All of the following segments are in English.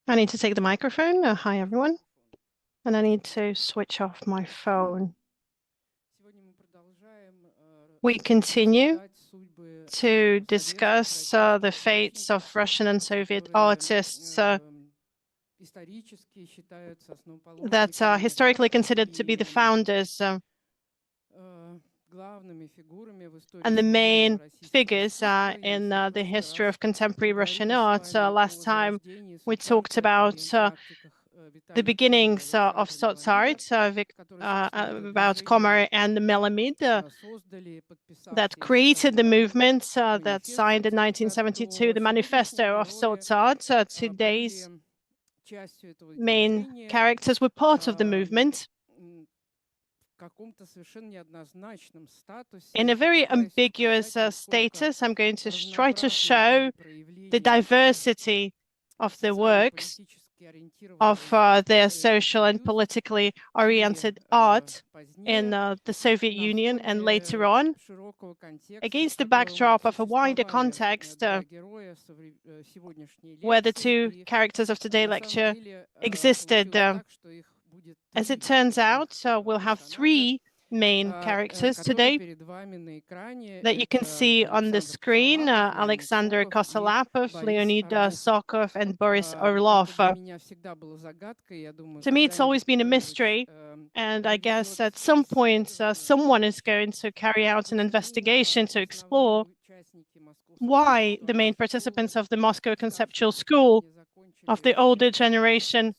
I need to take the microphone. Hi, everyone. And I need to switch off my phone. We continue to discuss the fates of Russian and Soviet artists that are historically considered to be the founders and the main figures in the history of contemporary Russian art. Last time we talked about the beginnings of sots art, about Komer and the Melamid that created the movement that signed in 1972 the manifesto of sots art. Today's main characters were part of the movement in a very ambiguous status. I'm going to try to show the diversity of the works of their social and politically oriented art in the Soviet Union and later on, against the backdrop of a wider context where the two characters of today's lecture existed. As it turns out, we'll have three main characters today that you can see on the screen: Alexander Kosolapov, Leonid Sokov, and Boris Orlov. To me, it's always been a mystery, and I guess at some point, someone is going to carry out an investigation to explore why the main participants of the Moscow Conceptual School of the older generation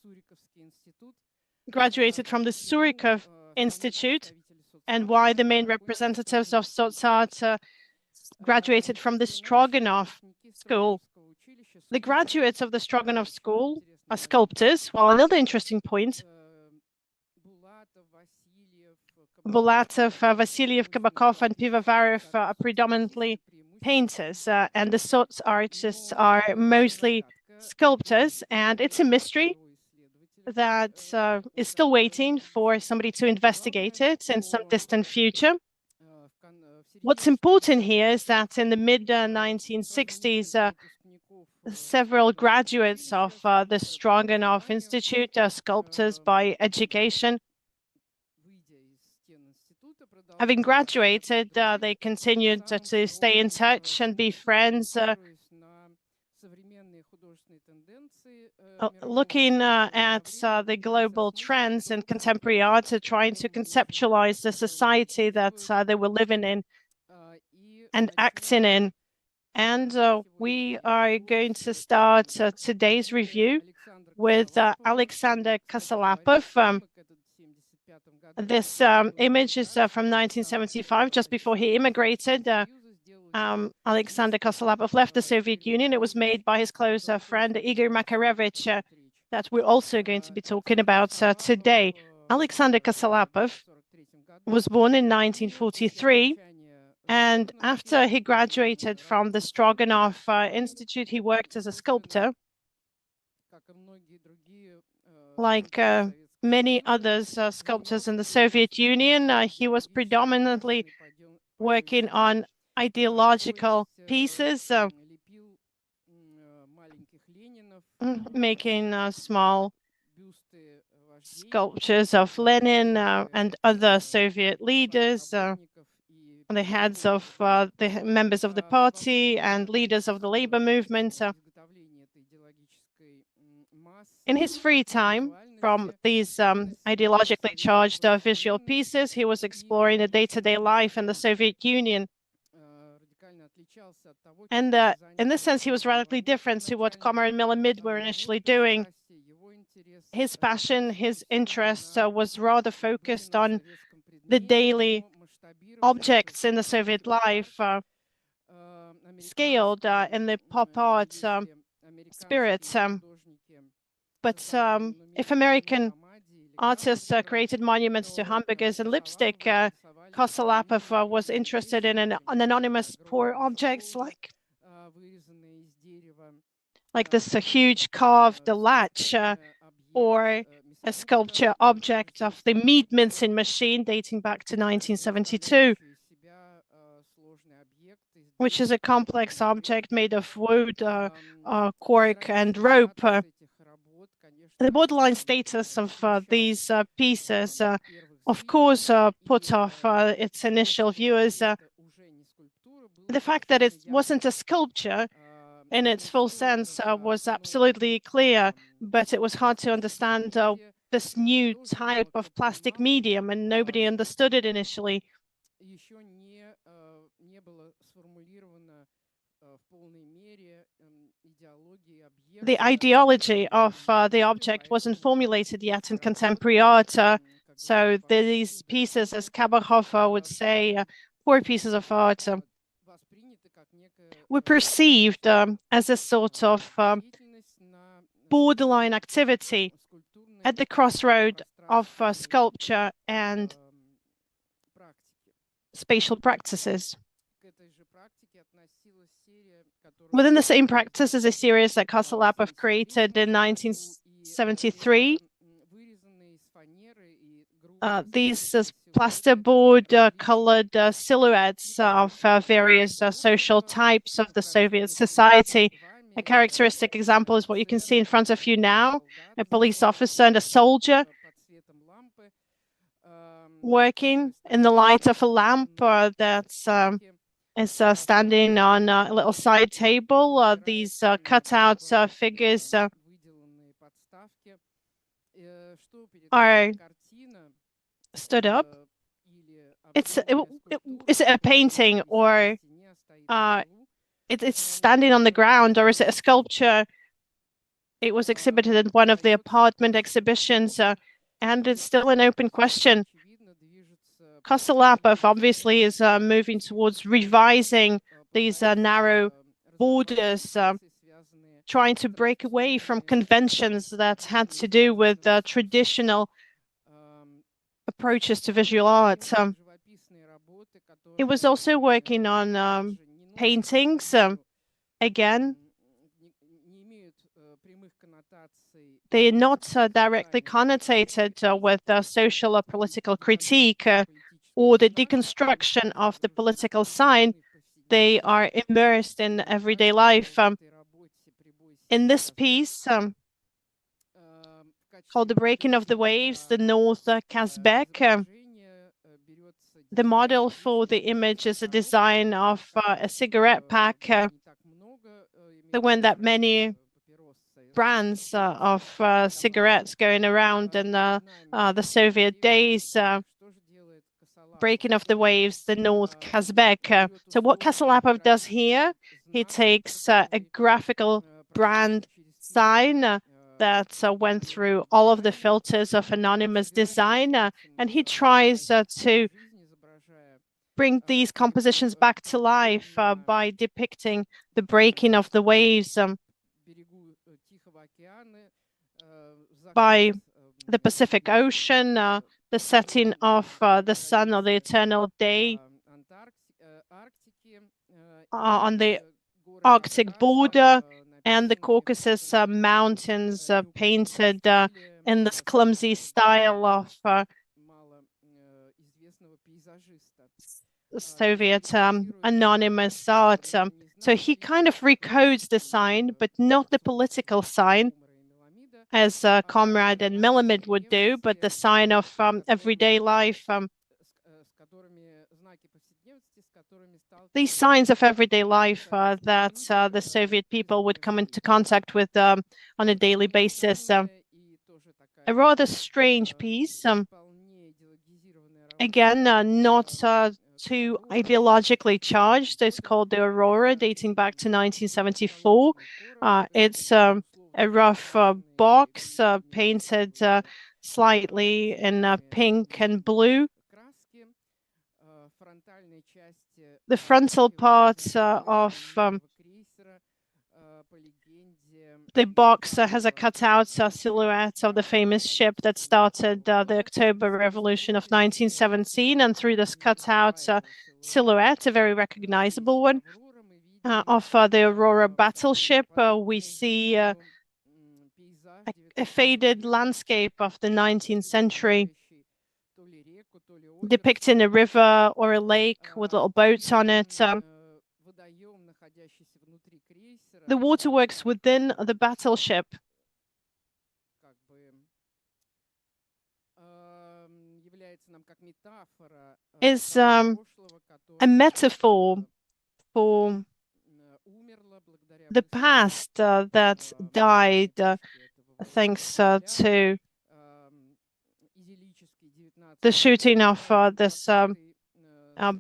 graduated from the Surikov Institute, and why the main representatives of sots art graduated from the Stroganov School. The graduates of the Stroganov School are sculptors. Well, another interesting point: Bulatov, Vasilyev, Kabakov, and Pivovarov are predominantly painters, and the sots artists are mostly sculptors, and it's a mystery that is still waiting for somebody to investigate it in some distant future. What's important here is that in the mid-1960s, several graduates of the Stroganov Institute, sculptors by education, having graduated, they continued to stay in touch and be friends, looking at the global trends in contemporary art, trying to conceptualize the society that they were living in and acting in. And we are going to start today's review with Alexander Kosolapov. This image is from 1975, just before he immigrated. Alexander Kosolapov left the Soviet Union. It was made by his close friend Igor Makarevich, that we're also going to be talking about today. Alexander Kosolapov was born in 1943, and after he graduated from the Stroganov Institute, he worked as a sculptor. Like many others sculptors in the Soviet Union, he was predominantly working on ideological pieces, making small sculptures of Lenin and other Soviet leaders, the heads of the members of the party and leaders of the labor movement. In his free time from these ideologically charged visual pieces, he was exploring the day-to-day life in the Soviet Union. And in this sense, he was radically different to what Komer and Melamid were initially doing. His passion, his interest was rather focused on the daily objects in the Soviet life, scaled in the pop art spirit. But if American artists created monuments to hamburgers and lipstick, Kosolapov was interested in an anonymous poor objects like this huge carved latch or a sculpture object of the meat mincing machine dating back to 1972. which is a complex object made of wood, cork, and rope. The borderline status of these pieces, of course, put off its initial viewers. The fact that it wasn't a sculpture in its full sense was absolutely clear, but it was hard to understand this new type of plastic medium, and nobody understood it initially. The ideology of the object wasn't formulated yet in contemporary art. So these pieces, as Obukhova would say, poor pieces of art, were perceived as a sort of borderline activity at the crossroad of sculpture and spatial practices. Within the same practice is a series that Kosolapov created in 1973. These plasterboard colored silhouettes of various social types of the Soviet society. A characteristic example is what you can see in front of you now, a police officer and a soldier working in the light of a lamp that's is standing on a little side table. These cutout figures are stood up. Is it a painting, or it's standing on the ground, or is it a sculpture? It was exhibited in one of the apartment exhibitions, and it's still an open question. Kosolapov obviously is moving towards revising these narrow borders, trying to break away from conventions that had to do with traditional approaches to visual art. It was also working on paintings. Again, they are not directly connotated with social or political critique or the deconstruction of the political sign. They are immersed in everyday life. In this piece, called The Breaking of the Waves, the North Kazbek, the model for the image is a design of a cigarette pack. There weren't that many brands of cigarettes going around in the Soviet days. Breaking of the Waves, the North Kazbek. So what Kosolapov does here, he takes a graphical brand sign that went through all of the filters of anonymous design, and he tries to bring these compositions back to life by depicting the breaking of the waves by the Pacific Ocean, the setting of the sun or the eternal day on the Arctic border, and the Caucasus Mountains painted in this clumsy style of Soviet anonymous art. So he kind of recodes the sign, but not the political sign, as Comrade and Melamed would do, but the sign of everyday life. These signs of everyday life that the Soviet people would come into contact with on a daily basis. A rather strange piece. Again, not too ideologically charged. It's called the Aurora, dating back to 1974. It's a rough box painted slightly in pink and blue. The frontal part of the box has a cutout silhouette of the famous ship that started the October Revolution of 1917, and through this cutout silhouette, a very recognizable one, of the Aurora battleship, we see a faded landscape of the 19th century, depicting a river or a lake with little boats on it. The waterworks within the battleship is a metaphor for the past that died thanks to the shooting of this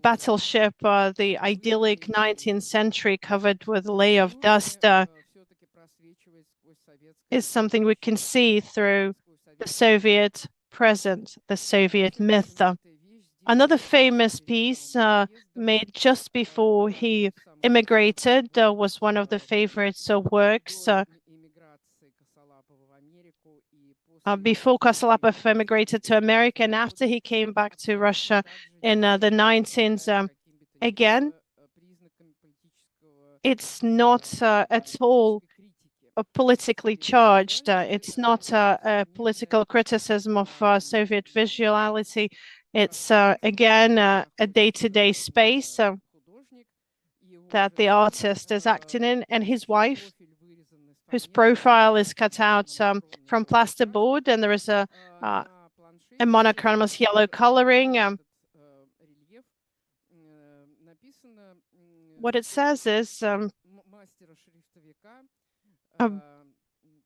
battleship, the idyllic 19th century covered with a layer of dust is something we can see through the Soviet present, the Soviet myth. Another famous piece made just before he immigrated was one of the favorite works before Kosolapov emigrated to America and after he came back to Russia in the 19th. Again, it's not at all politically charged. It's not a political criticism of Soviet visuality. It's, again, a day-to-day space that the artist is acting in, and his wife, whose profile is cut out from plasterboard, and there is a monochromous yellow coloring. What it says is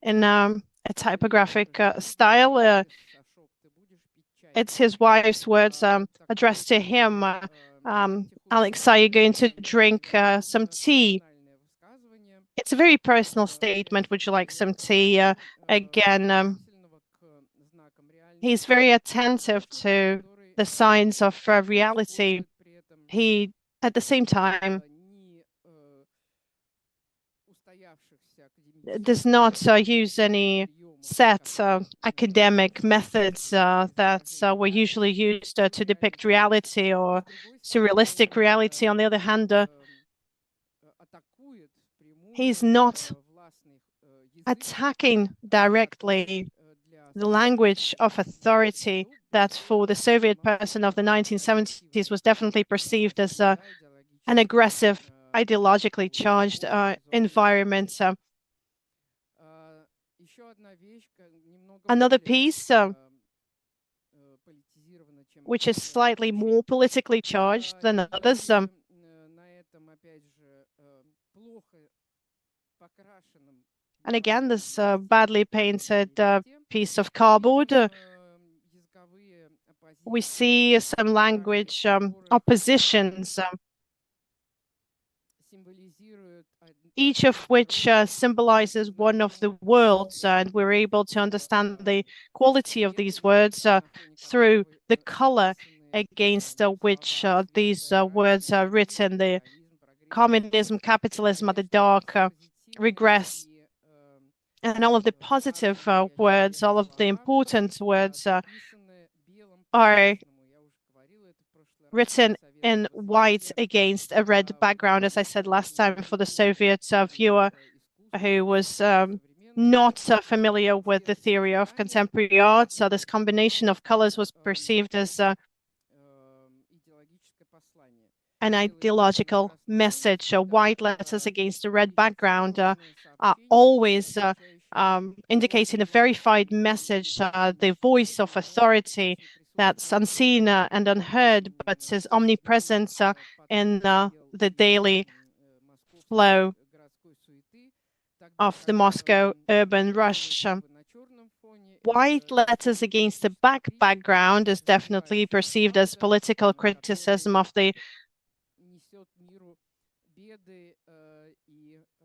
in a typographic style, it's his wife's words addressed to him. Alex, are you going to drink some tea? It's a very personal statement. Would you like some tea? Again, he's very attentive to the signs of reality. He, at the same time, does not use any set academic methods that were usually used to depict reality or surrealistic reality. On the other hand, he's not attacking directly the language of authority that for the Soviet person of the 1970s was definitely perceived as an aggressive, ideologically charged environment. Another piece, which is slightly more politically charged than others, and again, this badly painted piece of cardboard, we see some language oppositions, each of which symbolizes one of the worlds, and we're able to understand the quality of these words through the color against which these words are written. The communism, capitalism are the dark, regress, and all of the positive words, all of the important words are written in white against a red background, as I said last time, for the Soviet viewer who was not familiar with the theory of contemporary art. So this combination of colors was perceived as an ideological message. White letters against a red background are always indicating a verified message, the voice of authority that's unseen and unheard, but is omnipresent in the daily flow of the Moscow urban rush. White letters against a black background is definitely perceived as political criticism of the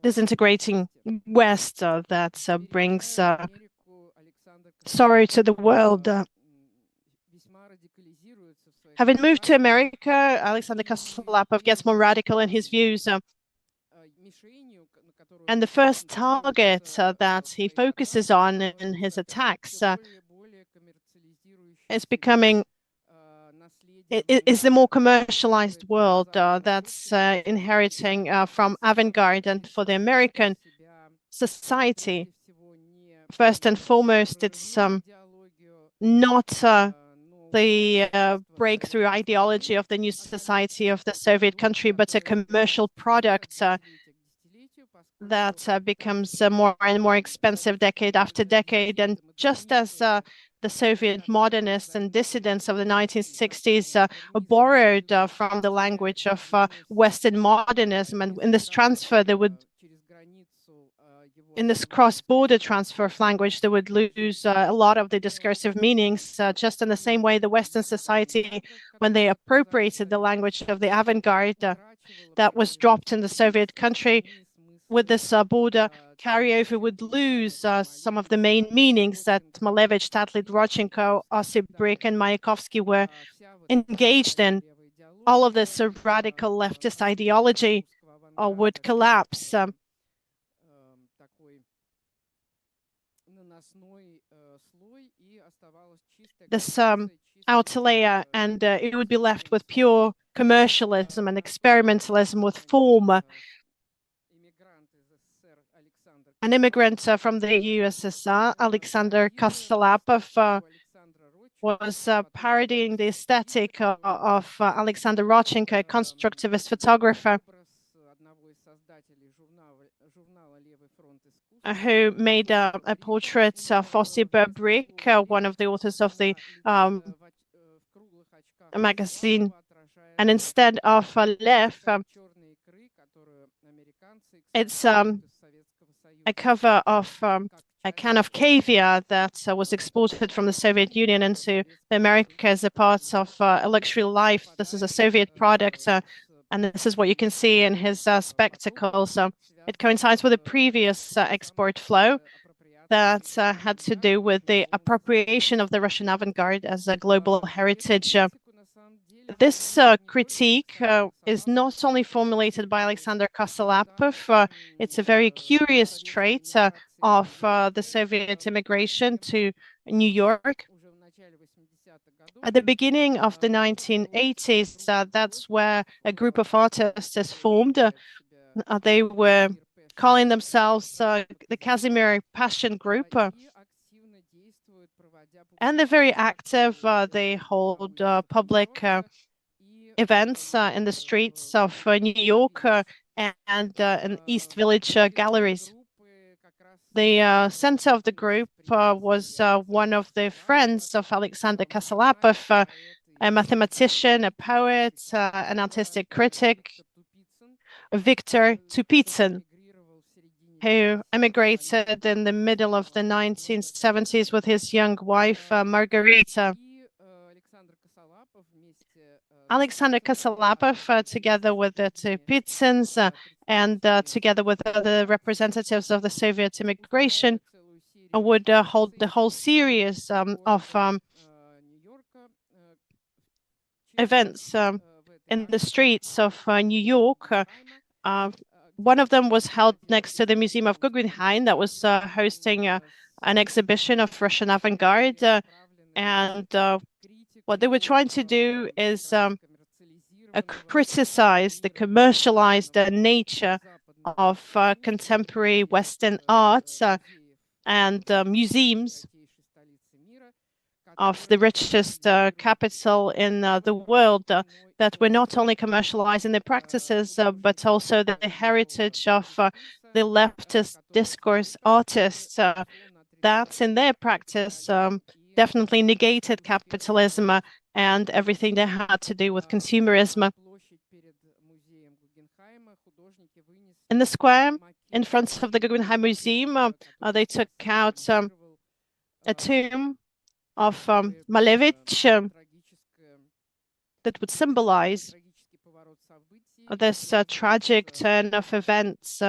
disintegrating West that brings sorrow to the world. Having moved to America, Alexander Kosolapov gets more radical in his views. And the first target that he focuses on in his attacks is the more commercialized world that's inheriting from avant-garde. And for the American society, first and foremost, it's not the breakthrough ideology of the new society of the Soviet country, but a commercial product that becomes more and more expensive decade after decade. And just as the Soviet modernists and dissidents of the 1960s borrowed from the language of Western modernism, and in this transfer, they would, in this cross-border transfer of language, they would lose a lot of the discursive meanings, just in the same way the Western society, when they appropriated the language of the avant-garde that was dropped in the Soviet country, with this border carryover would lose some of the main meanings that Malevich, Tatlin, Rodchenko, Osip Brik, and Mayakovsky were engaged in. All of this radical leftist ideology would collapse. This outer layer, and it would be left with pure commercialism and experimentalism with form. An immigrant from the USSR, Alexander Kosolapov, was parodying the aesthetic of Alexander Rodchenko, a constructivist photographer, who made a portrait of Osip Brik, one of the authors of the magazine. And instead of Lev, it's a cover of a can of caviar that was exported from the Soviet Union into America as a part of a luxury life. This is a Soviet product, and this is what you can see in his spectacles. It coincides with a previous export flow that had to do with the appropriation of the Russian avant-garde as a global heritage. This critique is not only formulated by Alexander Kosolapov, it's a very curious trait of the Soviet immigration to New York. At the beginning of the 1980s, that's where a group of artists is formed. They were calling themselves the Casimir Passion Group. And they're very active. They hold public events in the streets of New York and in East Village galleries. The center of the group was one of the friends of Alexander Kosolapov, a mathematician, a poet, an artistic critic, Viktor Tupitsyn, who emigrated in the middle of the 1970s with his young wife, Margarita. Alexander Kosolapov, together with the Tupitsyns and together with other representatives of the Soviet immigration, would hold the whole series of events in the streets of New York. One of them was held next to the Museum of Guggenheim that was hosting an exhibition of Russian avant-garde. And what they were trying to do is criticize the commercialized nature of contemporary Western arts and museums of the richest capital in the world that were not only commercializing their practices, but also the heritage of the leftist discourse artists that in their practice definitely negated capitalism and everything that had to do with consumerism. In the square in front of the Guggenheim Museum, they took out a tomb of Malevich that would symbolize this tragic turn of events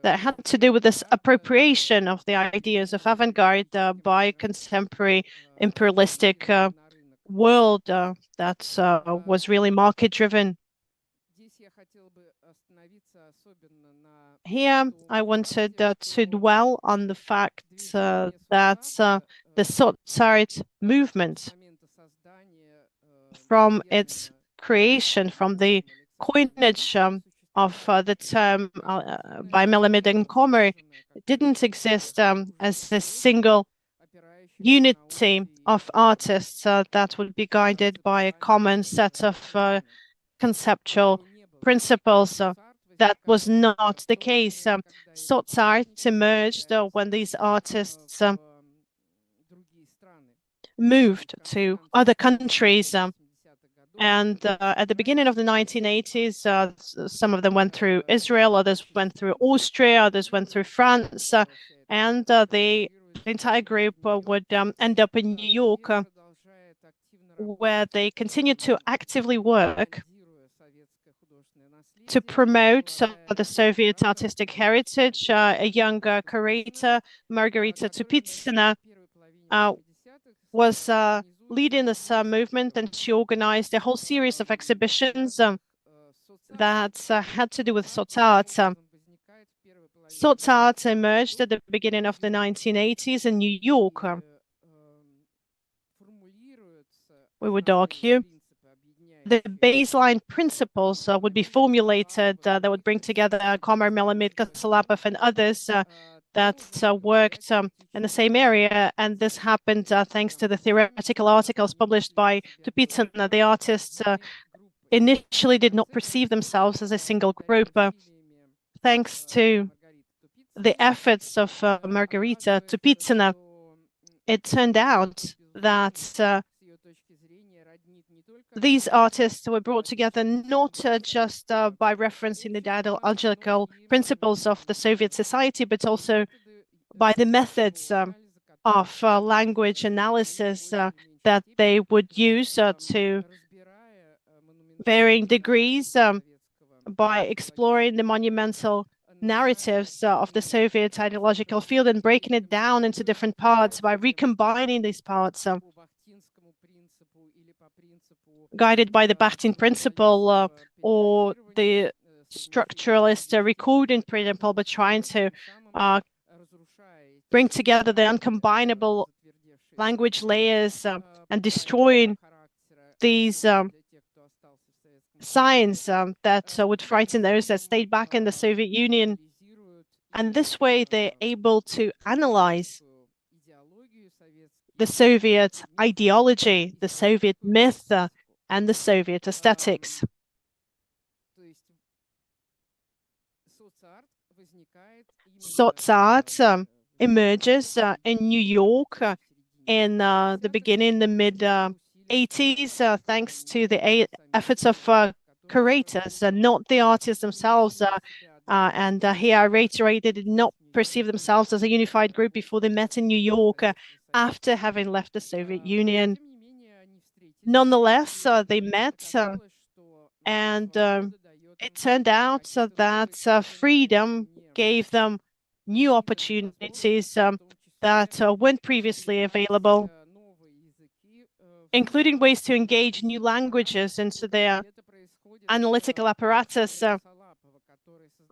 that had to do with this appropriation of the ideas of avant-garde by a contemporary imperialistic world that was really market-driven. Here, I wanted to dwell on the fact that the Sotsart movement, from its creation, from the coinage of the term by Melamed and Kommer, didn't exist as a single unity of artists that would be guided by a common set of conceptual principles. that was not the case. Soc emerged when these artists moved to other countries. And at the beginning of the 1980s, some of them went through Israel, others went through Austria, others went through France, and the entire group would end up in New York, where they continued to actively work to promote the Soviet artistic heritage. A young curator, Margarita Tupitsina, was leading this movement, and she organized a whole series of exhibitions that had to do with Soc art. Soc art emerged at the beginning of the 1980s in New York. We would argue the baseline principles would be formulated that would bring together Komar, Melamid, Kosolapov, and others that worked in the same area. And this happened thanks to the theoretical articles published by Tupitsina. The artists initially did not perceive themselves as a single group. Thanks to the efforts of Margarita Tupitsina, it turned out that these artists were brought together not just by referencing the ideological principles of the Soviet society, but also by the methods of language analysis that they would use to varying degrees by exploring the monumental narratives of the Soviet ideological field and breaking it down into different parts by recombining these parts. Guided by the Bakhtin principle or the structuralist recording principle, but trying to bring together the uncombinable language layers and destroying these signs that would frighten those that stayed back in the Soviet Union. And this way, they're able to analyze the Soviet ideology, the Soviet myth, and the Soviet aesthetics. Soc art emerges in New York in the beginning, the mid-80s, thanks to the efforts of curators, not the artists themselves. And here I reiterated, did not perceive themselves as a unified group before they met in New York after having left the Soviet Union. Nonetheless, they met, and it turned out that freedom gave them new opportunities that weren't previously available, including ways to engage new languages into their analytical apparatus.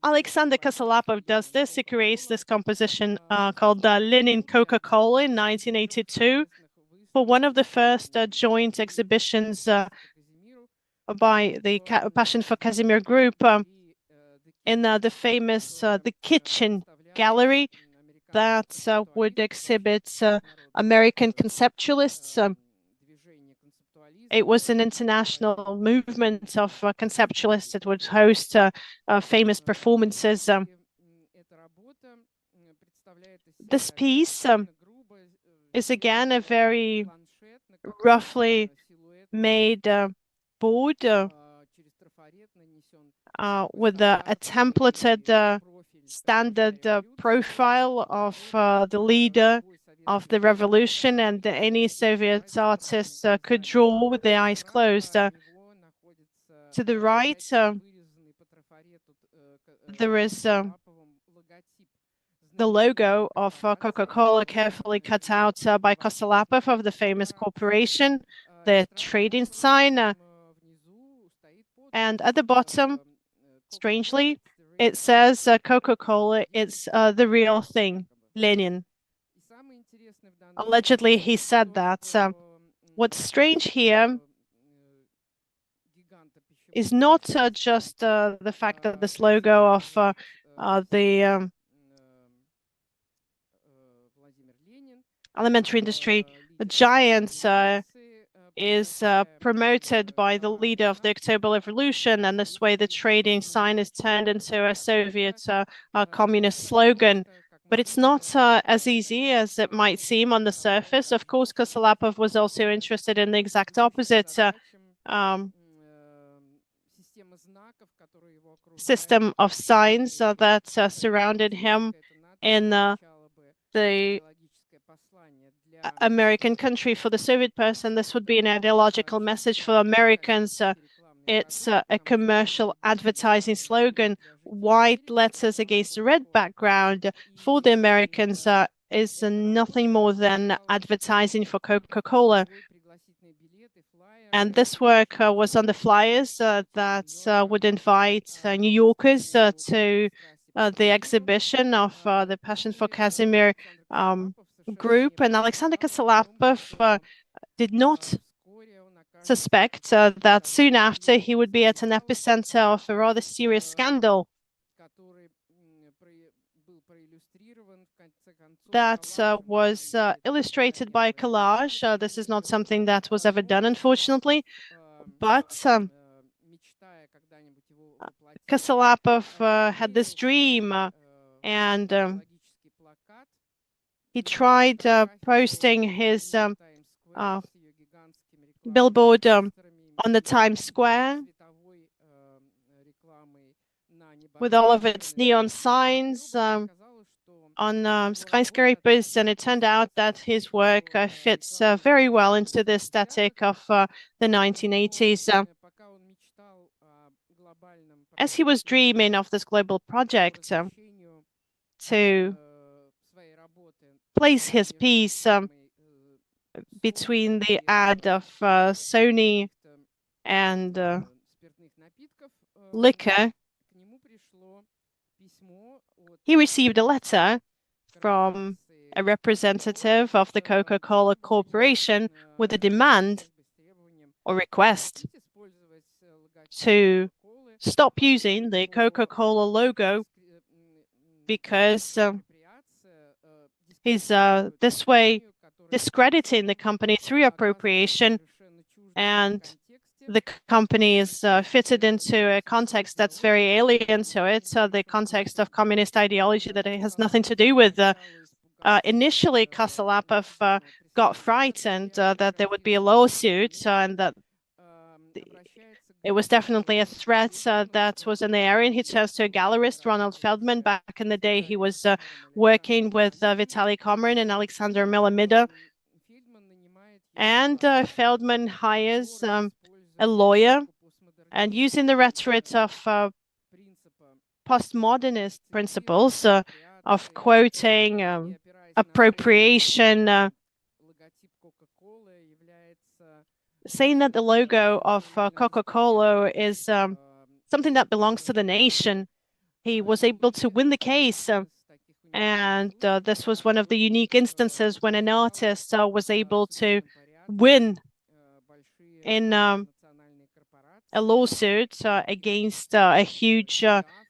Alexander Kosolapov does this. He creates this composition called Lenin Coca-Cola in 1982 for one of the first joint exhibitions by the Passion for Casimir group in the famous The Kitchen Gallery that would exhibit American conceptualists. It was an international movement of conceptualists that would host famous performances. This piece is again a very roughly made board with a templated standard profile of the leader of the revolution, and any Soviet artist could draw with their eyes closed. To the right, there is the logo of Coca-Cola, carefully cut out by Kosolapov of the famous corporation, the trading sign. And at the bottom, strangely, it says Coca-Cola, it's the real thing, Lenin. Allegedly, he said that. What's strange here is not just the fact that this logo of the alimentary industry giants is promoted by the leader of the October Revolution, and this way the trading sign is turned into a Soviet communist slogan. But it's not as easy as it might seem on the surface. Of course, Kosolapov was also interested in the exact opposite system of signs that surrounded him in the American country. For the Soviet person, this would be an ideological message. For Americans, it's a commercial advertising slogan. White letters against a red background for the Americans is nothing more than advertising for Coca-Cola. And this work was on the flyers that would invite New Yorkers to the exhibition of the Passion for Casimir group. And Alexander Kosolapov did not suspect that soon after he would be at an epicenter of a rather serious scandal that was illustrated by a collage. This is not something that was ever done, unfortunately, but Kosolapov had this dream and he tried posting his billboard on the Times Square with all of its neon signs on skyscrapers, and it turned out that his work fits very well into the aesthetic of the 1980s. As he was dreaming of this global project to place his piece between the ad of Sony and liquor, he received a letter from a representative of the Coca-Cola Corporation with a demand or request to stop using the Coca-Cola logo because he's this way discrediting the company through appropriation, and the company is fitted into a context that's very alien to it, the context of communist ideology that it has nothing to do with. Initially, Kosolapov got frightened that there would be a lawsuit and that it was definitely a threat that was in the area. And he turns to a gallerist, Ronald Feldman. Back in the day, he was working with Vitaly Komarin and Alexander Milamida. And Feldman hires a lawyer, and using the rhetoric of postmodernist principles of quoting, appropriation, saying that the logo of Coca-Cola is something that belongs to the nation. He was able to win the case, and this was one of the unique instances when an artist was able to win in a lawsuit against a huge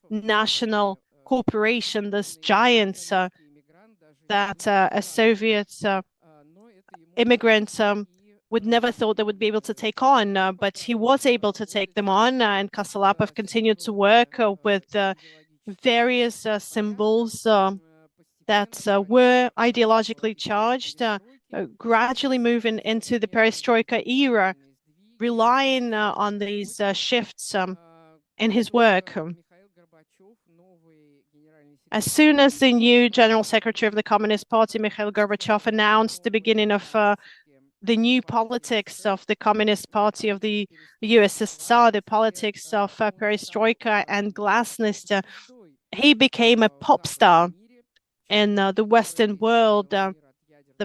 national corporation, this giant that a Soviet immigrant would never thought they would be able to take on, but he was able to take them on, and Kosolapov continued to work with various symbols that were ideologically charged, gradually moving into the perestroika era, relying on these shifts in his work. As soon as the new General Secretary of the Communist Party, Mikhail Gorbachev, announced the beginning of the new politics of the Communist Party of the USSR, the politics of perestroika and glasnost, he became a pop star in the Western world, the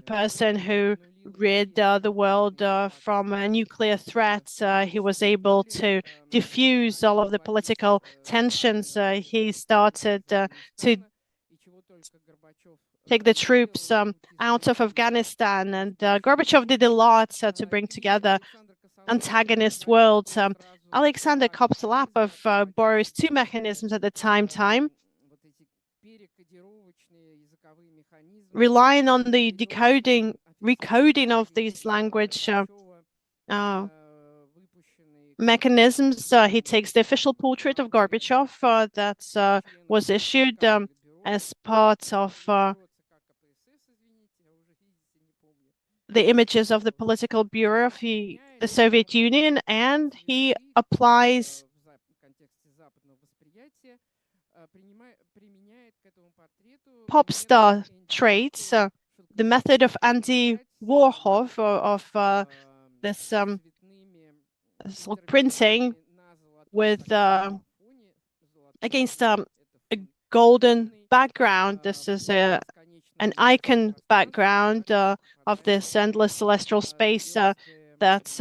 person who rid the world from nuclear threats. He was able to diffuse all of the political tensions. He started to take the troops out of Afghanistan, and Gorbachev did a lot to bring together antagonist worlds. Alexander Kosolapov borrows two mechanisms at the time, relying on the recoding of these language mechanisms. He takes the official portrait of Gorbachev that was issued as part of the images of the political bureau of the Soviet Union, and he applies pop star traits, the method of Andy Warhol of this printing with against a golden background. This is an icon background of this endless celestial space that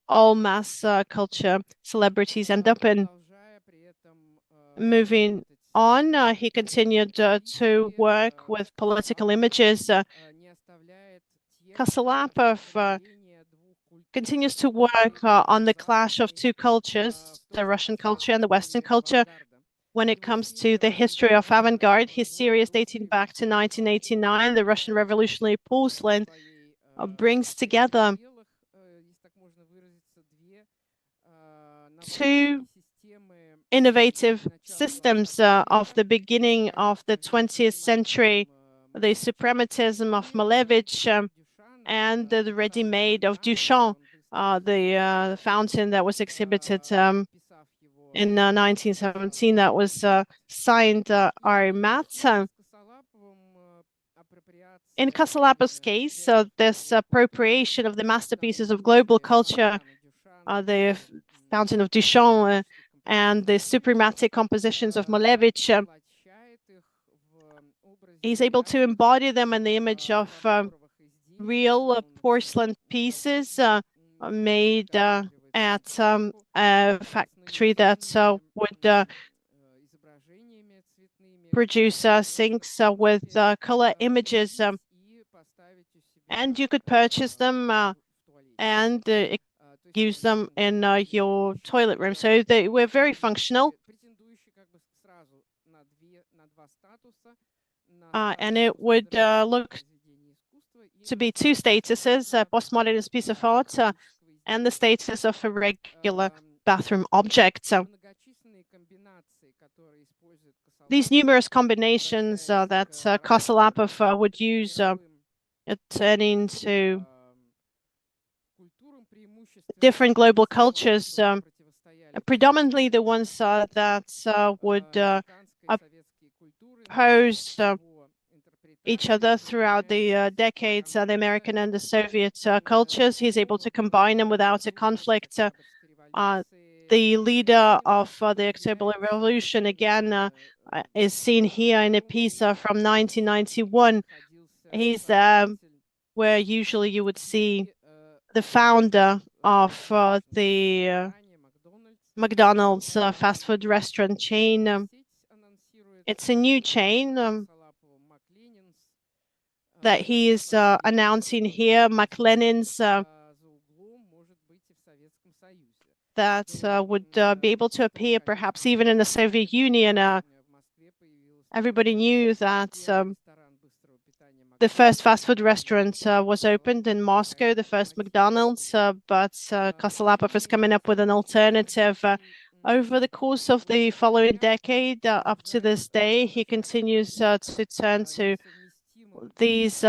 all mass culture celebrities end up in. Moving on, he continued to work with political images. Kosolapov continues to work on the clash of two cultures, the Russian culture and the Western culture. When it comes to the history of avant-garde, his series dating back to 1989, The Russian Revolutionary Porcelain, brings together two innovative systems of the beginning of the 20th century, the suprematism of Malevich and the ready-made of Duchamp, the fountain that was exhibited in 1917 that was signed Armat. In Kosolapov's case, this appropriation of the masterpieces of global culture, the fountain of Duchamp and the suprematic compositions of Malevich, he's able to embody them in the image of real porcelain pieces made at a factory that would produce sinks with color images, and you could purchase them and use them in your toilet room. So they were very functional. And it would look to be two statuses, a postmodernist piece of art and the status of a regular bathroom object. So these numerous combinations that Kosolapov would use turn into different global cultures, predominantly the ones that would oppose each other throughout the decades, the American and the Soviet cultures. He's able to combine them without a conflict. The leader of the October Revolution, again, is seen here in a piece from 1991. He's where usually you would see the founder of the McDonald's fast food restaurant chain. It's a new chain that he is announcing here, McLennan's, that would be able to appear perhaps even in the Soviet Union. Everybody knew that the first fast food restaurant was opened in Moscow, the first McDonald's, but Kosolapov is coming up with an alternative. Over the course of the following decade, up to this day, he continues to turn to these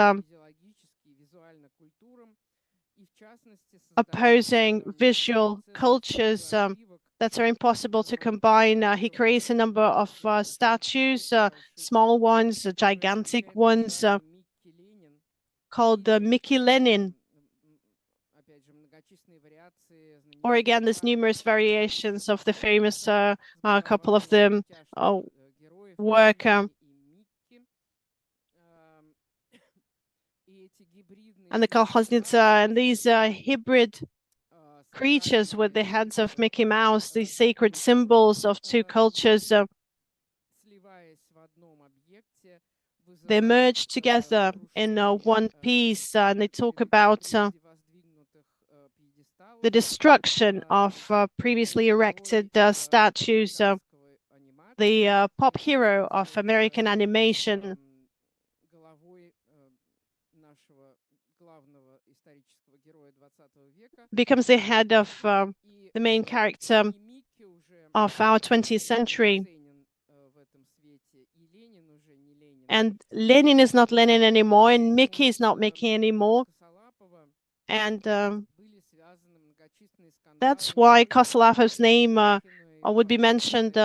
opposing visual cultures that are impossible to combine. He creates a number of statues, small ones, gigantic ones, called Mickey Lenin. Or again, there's numerous variations of the famous couple of them work. And the Kolkhoznitsa, and these hybrid creatures with the heads of Mickey Mouse, these sacred symbols of two cultures, they merge together in one piece, and they talk about the destruction of previously erected statues. The pop hero of American animation, becomes the head of the main character of our 20th century. And Lenin is not Lenin anymore, and Mickey is not Mickey anymore. And that's why Kosolapov's name would be mentioned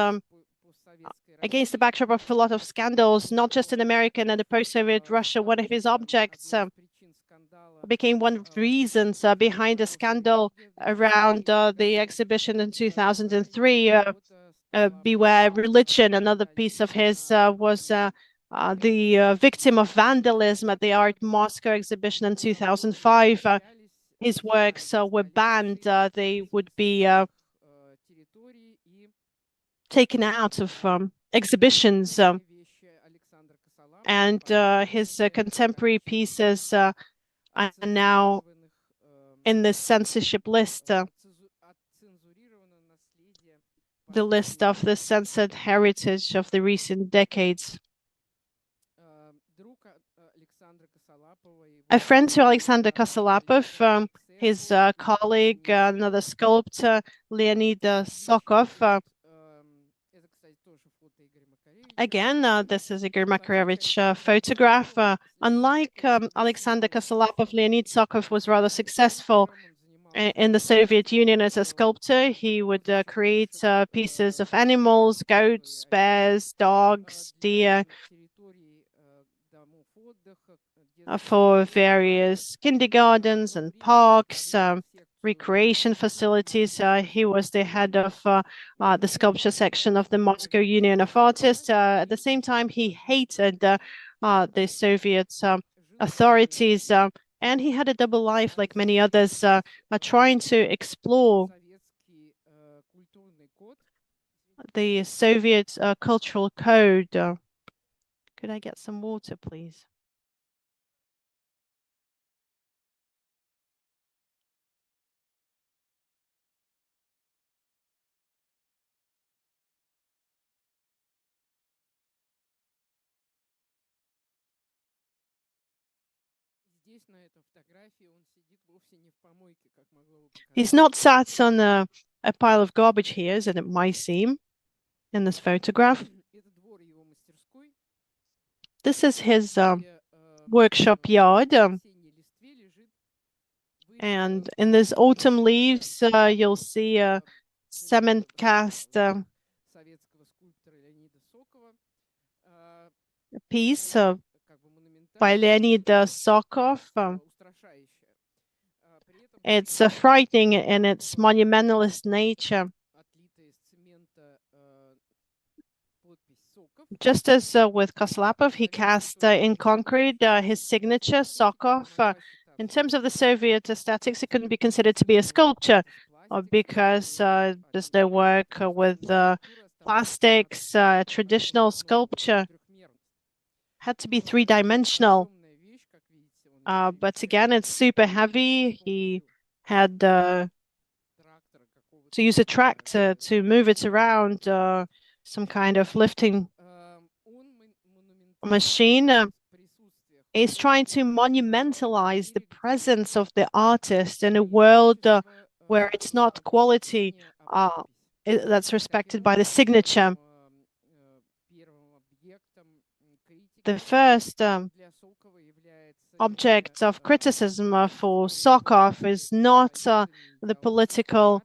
against the backdrop of a lot of scandals, not just in American and the post-Soviet Russia. One of his objects became one of the reasons behind the scandal around the exhibition in 2003, Beware Religion. Another piece of his was the victim of vandalism at the Art Moscow exhibition in 2005. His works were banned. They would be taken out of exhibitions. And his contemporary pieces are now in the censorship list, the list of the censored heritage of the recent decades. A friend to Alexander Kosolapov, his colleague, another sculptor, Leonid Sokov. Again, this is Igor Makarevich photograph. Unlike Alexander Kosolapov, Leonid Sokov was rather successful in the Soviet Union as a sculptor. He would create pieces of animals, goats, bears, dogs, deer, for various kindergartens and parks, recreation facilities. He was the head of the sculpture section of the Moscow Union of Artists. At the same time, he hated the Soviet authorities, and he had a double life like many others, trying to explore the Soviet cultural code. Could I get some water, please? He's not sat on a pile of garbage here, as it might seem in this photograph. This is his workshop yard. And in this autumn leaves, you'll see a cement cast piece by Leonid Sokov. It's frightening in its monumentalist nature. Just as with Kosolapov, he cast in concrete his signature, Sokov. In terms of the Soviet aesthetics, it couldn't be considered to be a sculpture because there's no work with plastics. Traditional sculpture had to be three-dimensional. But again, it's super heavy. He had to use a tractor to move it around, some kind of lifting machine. Is trying to monumentalize the presence of the artist in a world where it's not quality that's respected by the signature. The first object of criticism for Sokov is not the political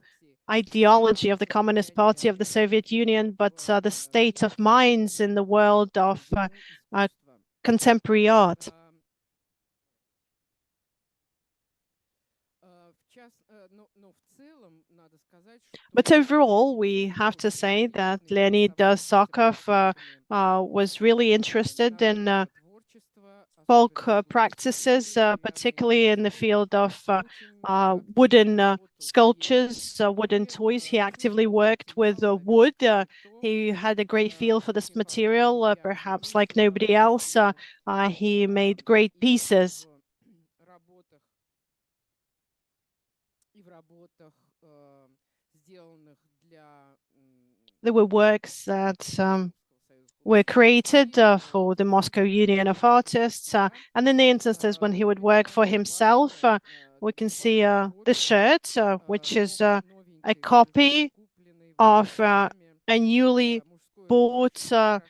ideology of the Communist Party of the Soviet Union, but the state of minds in the world of contemporary art. But overall, we have to say that Leonid Sokov was really interested in folk practices, particularly in the field of wooden sculptures, wooden toys. He actively worked with wood. He had a great feel for this material, perhaps like nobody else. He made great pieces. There were works that were created for the Moscow Union of Artists. And in the instances when he would work for himself, we can see the shirt, which is a copy of a newly bought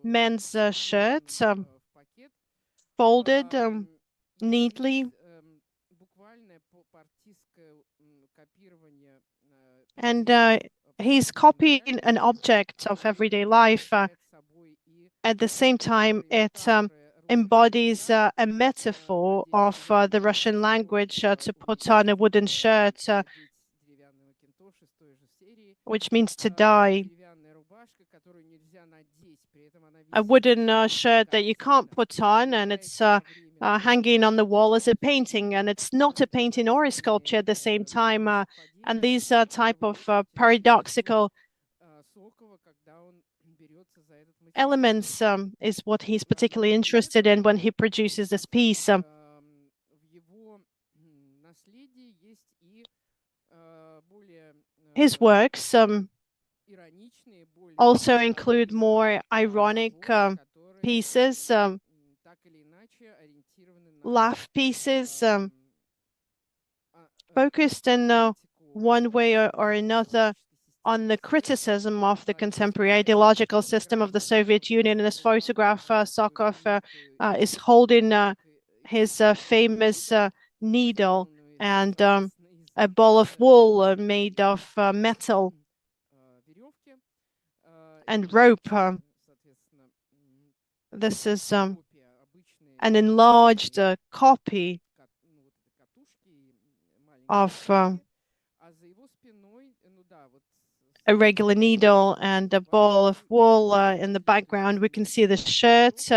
men's shirt, folded neatly. And he's copying an object of everyday life. At the same time, it embodies a metaphor of the Russian language to put on a wooden shirt, which means to die. A wooden shirt that you can't put on, and it's hanging on the wall as a painting, and it's not a painting or a sculpture at the same time. And these type of paradoxical elements is what he's particularly interested in when he produces this piece. His works also include more ironic pieces, laugh pieces, focused in one way or another on the criticism of the contemporary ideological system of the Soviet Union. In this photograph, Sokov is holding his famous needle and a ball of wool made of metal and rope. This is an enlarged copy of a regular needle and a ball of wool. In the background, we can see the shirt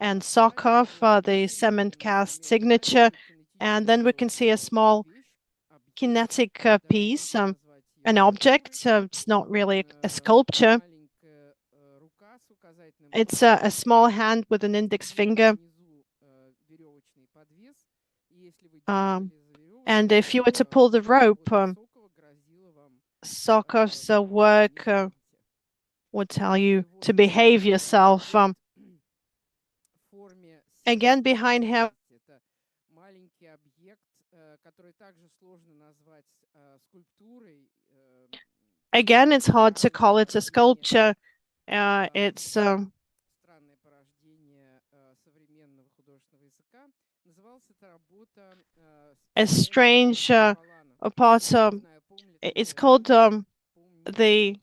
and Sokov, the cement cast signature. And then we can see a small kinetic piece, an object. It's not really a sculpture. It's a small hand with an index finger. And if you were to pull the rope, Sokov's work would tell you to behave yourself. Again, behind him, again, it's hard to call it a sculpture. It's a strange part. It's called the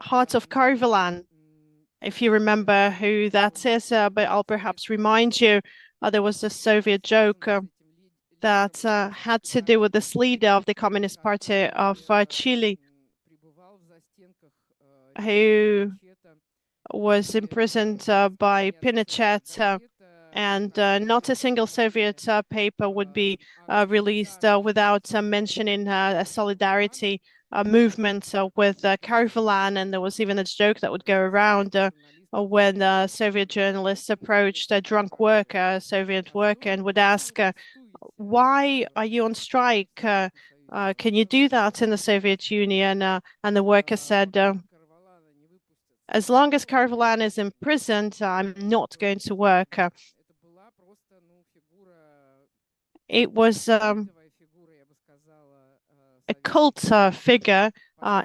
Heart of Karvalan, if you remember who that is, but I'll perhaps remind you, there was a Soviet joke that had to do with this leader of the Communist Party of Chile, who was imprisoned by Pinochet, and not a single Soviet paper would be released without mentioning a solidarity movement with Karvalan. And there was even a joke that would go around when Soviet journalists approached a drunk worker, a Soviet worker, and would ask, why are you on strike? Can you do that in the Soviet Union? And the worker said, as long as Karvalan is imprisoned, I'm not going to work. It was a cult figure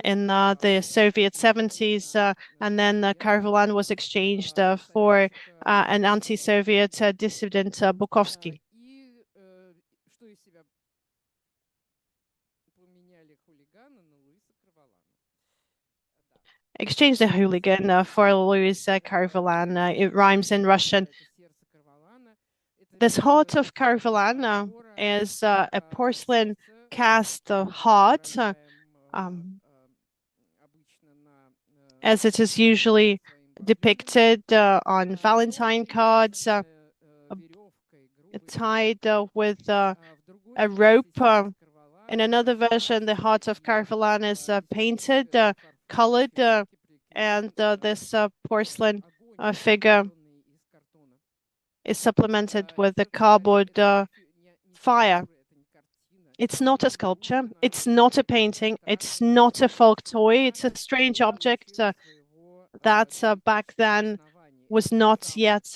in the Soviet 70s, and then Karvalan was exchanged for an anti-Soviet dissident, Bukovsky. Exchanged a hooligan for Louis Karvalan. It rhymes in Russian. This heart of Karvalan is a porcelain cast heart, as it is usually depicted on Valentine cards, tied with a rope. In another version, the heart of Karvalan is painted, colored, and this porcelain figure is supplemented with a cardboard fire. It's not a sculpture, it's not a painting, it's not a folk toy, it's a strange object that back then was not yet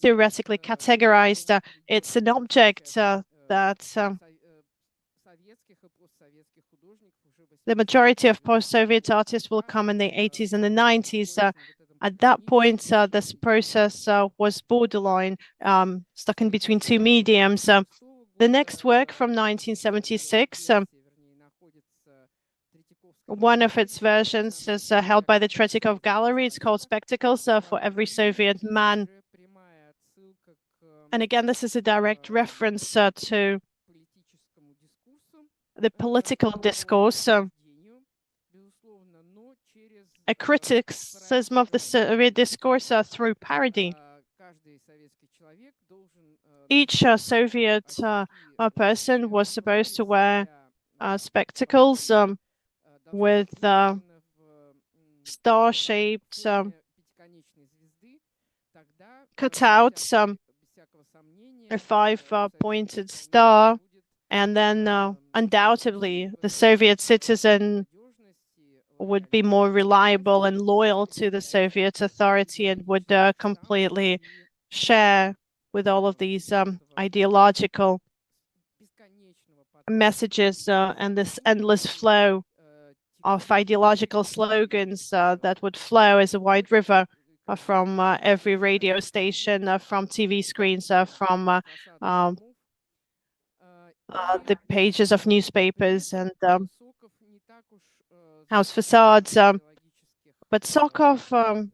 theoretically categorized. It's an object that the majority of post-Soviet artists will come in the 80s and the 90s. At that point, this process was borderline, stuck in between two mediums. The next work from 1976, one of its versions is held by the Tretyakov Gallery. It's called Spectacles for Every Soviet Man. And again, this is a direct reference to the political discourse, a criticism of the Soviet discourse through parody. Each Soviet person was supposed to wear spectacles with star-shaped cutouts, a five-pointed star, and then undoubtedly the Soviet citizen would be more reliable and loyal to the Soviet authority and would completely share with all of these ideological messages and this endless flow of ideological slogans that would flow as a wide river from every radio station, from TV screens, from the pages of newspapers and house facades. But Sokov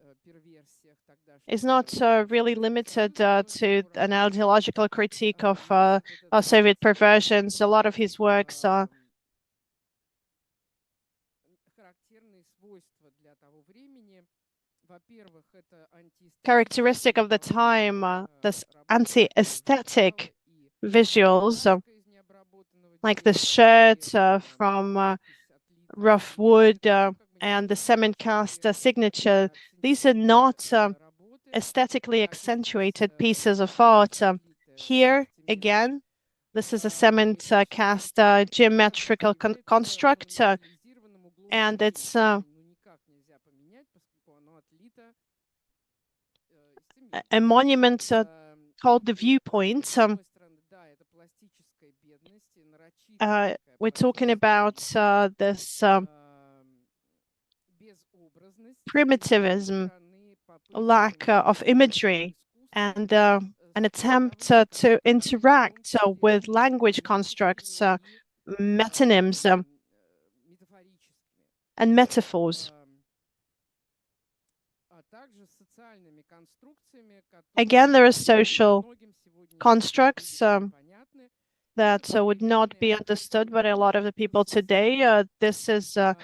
is not really limited to an ideological critique of Soviet perversions. A lot of his works are characteristic of the time, this anti-aesthetic visuals, like the shirt from rough wood and the cement cast signature. These are not aesthetically accentuated pieces of art. Here, again, this is a cement cast geometrical construct, and it's a monument called the Viewpoint. We're talking about this primitivism, lack of imagery, and an attempt to interact with language constructs, metonyms, and metaphors. Again, there are social constructs that would not be understood by a lot of the people today. This is a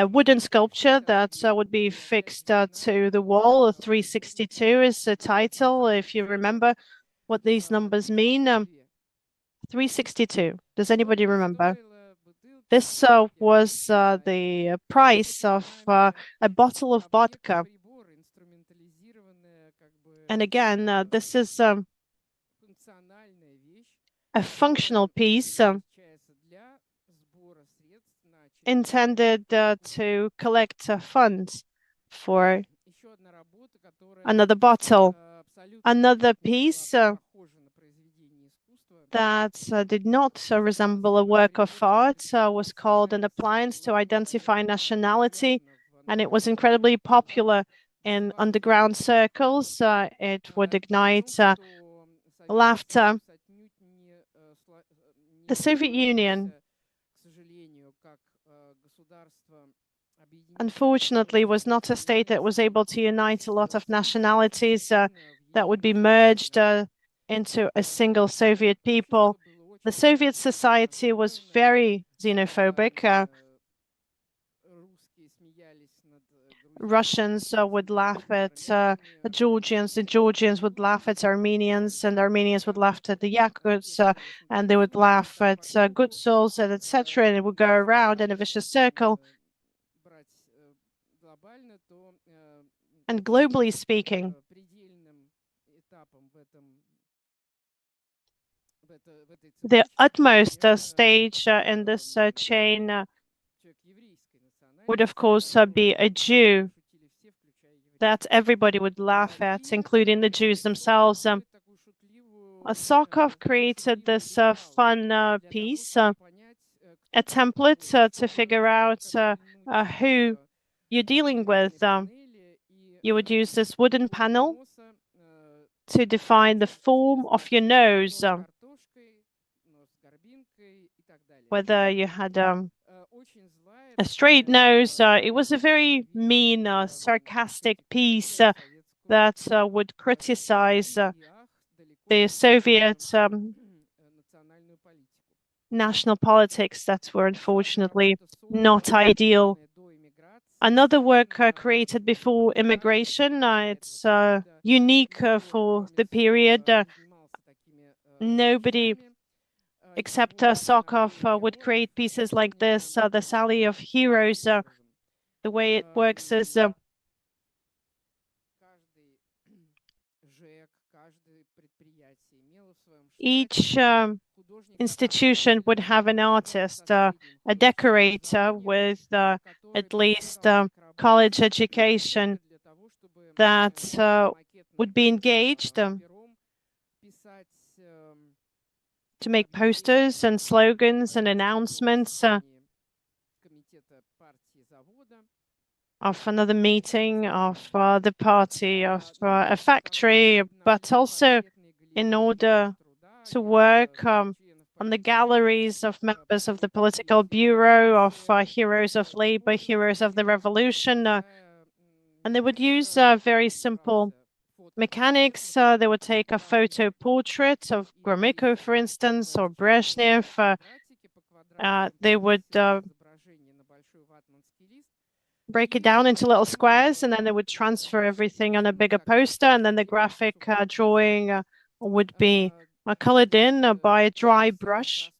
wooden sculpture that would be fixed to the wall. 362 is the title, if you remember what these numbers mean. 362. Does anybody remember? This was the price of a bottle of vodka. And again, this is a functional piece intended to collect funds for another bottle. Another piece that did not resemble a work of art was called an appliance to identify nationality, and it was incredibly popular in underground circles. It would ignite laughter. The Soviet Union, unfortunately, was not a state that was able to unite a lot of nationalities that would be merged into a single Soviet people. The Soviet society was very xenophobic. Russians would laugh at Georgians, the Georgians would laugh at Armenians, and Armenians would laugh at the Yakuts, and they would laugh at good souls, and etc. And it would go around in a vicious circle. And globally speaking, The utmost stage in this chain would, of course, be a Jew that everybody would laugh at, including the Jews themselves. Sokov created this fun piece, a template to figure out who you're dealing with. You would use this wooden panel to define the form of your nose, whether you had a straight nose. It was a very mean, sarcastic piece that would criticize the Soviet national politics that were unfortunately not ideal. Another work created before immigration, it's unique for the period. Nobody except Sokov would create pieces like this, the Sally of Heroes. The way it works is each institution would have an artist, a decorator with at least college education that would be engaged to make posters and slogans and announcements of another meeting of the party, of a factory, but also in order to work on the galleries of members of the political bureau, of heroes of labor, heroes of the revolution. And they would use very simple mechanics. They would take a photo portrait of Gromyko, for instance, or Brezhnev. They would break it down into little squares, and then they would transfer everything on a bigger poster, and then the graphic drawing would be colored in by a dry brush.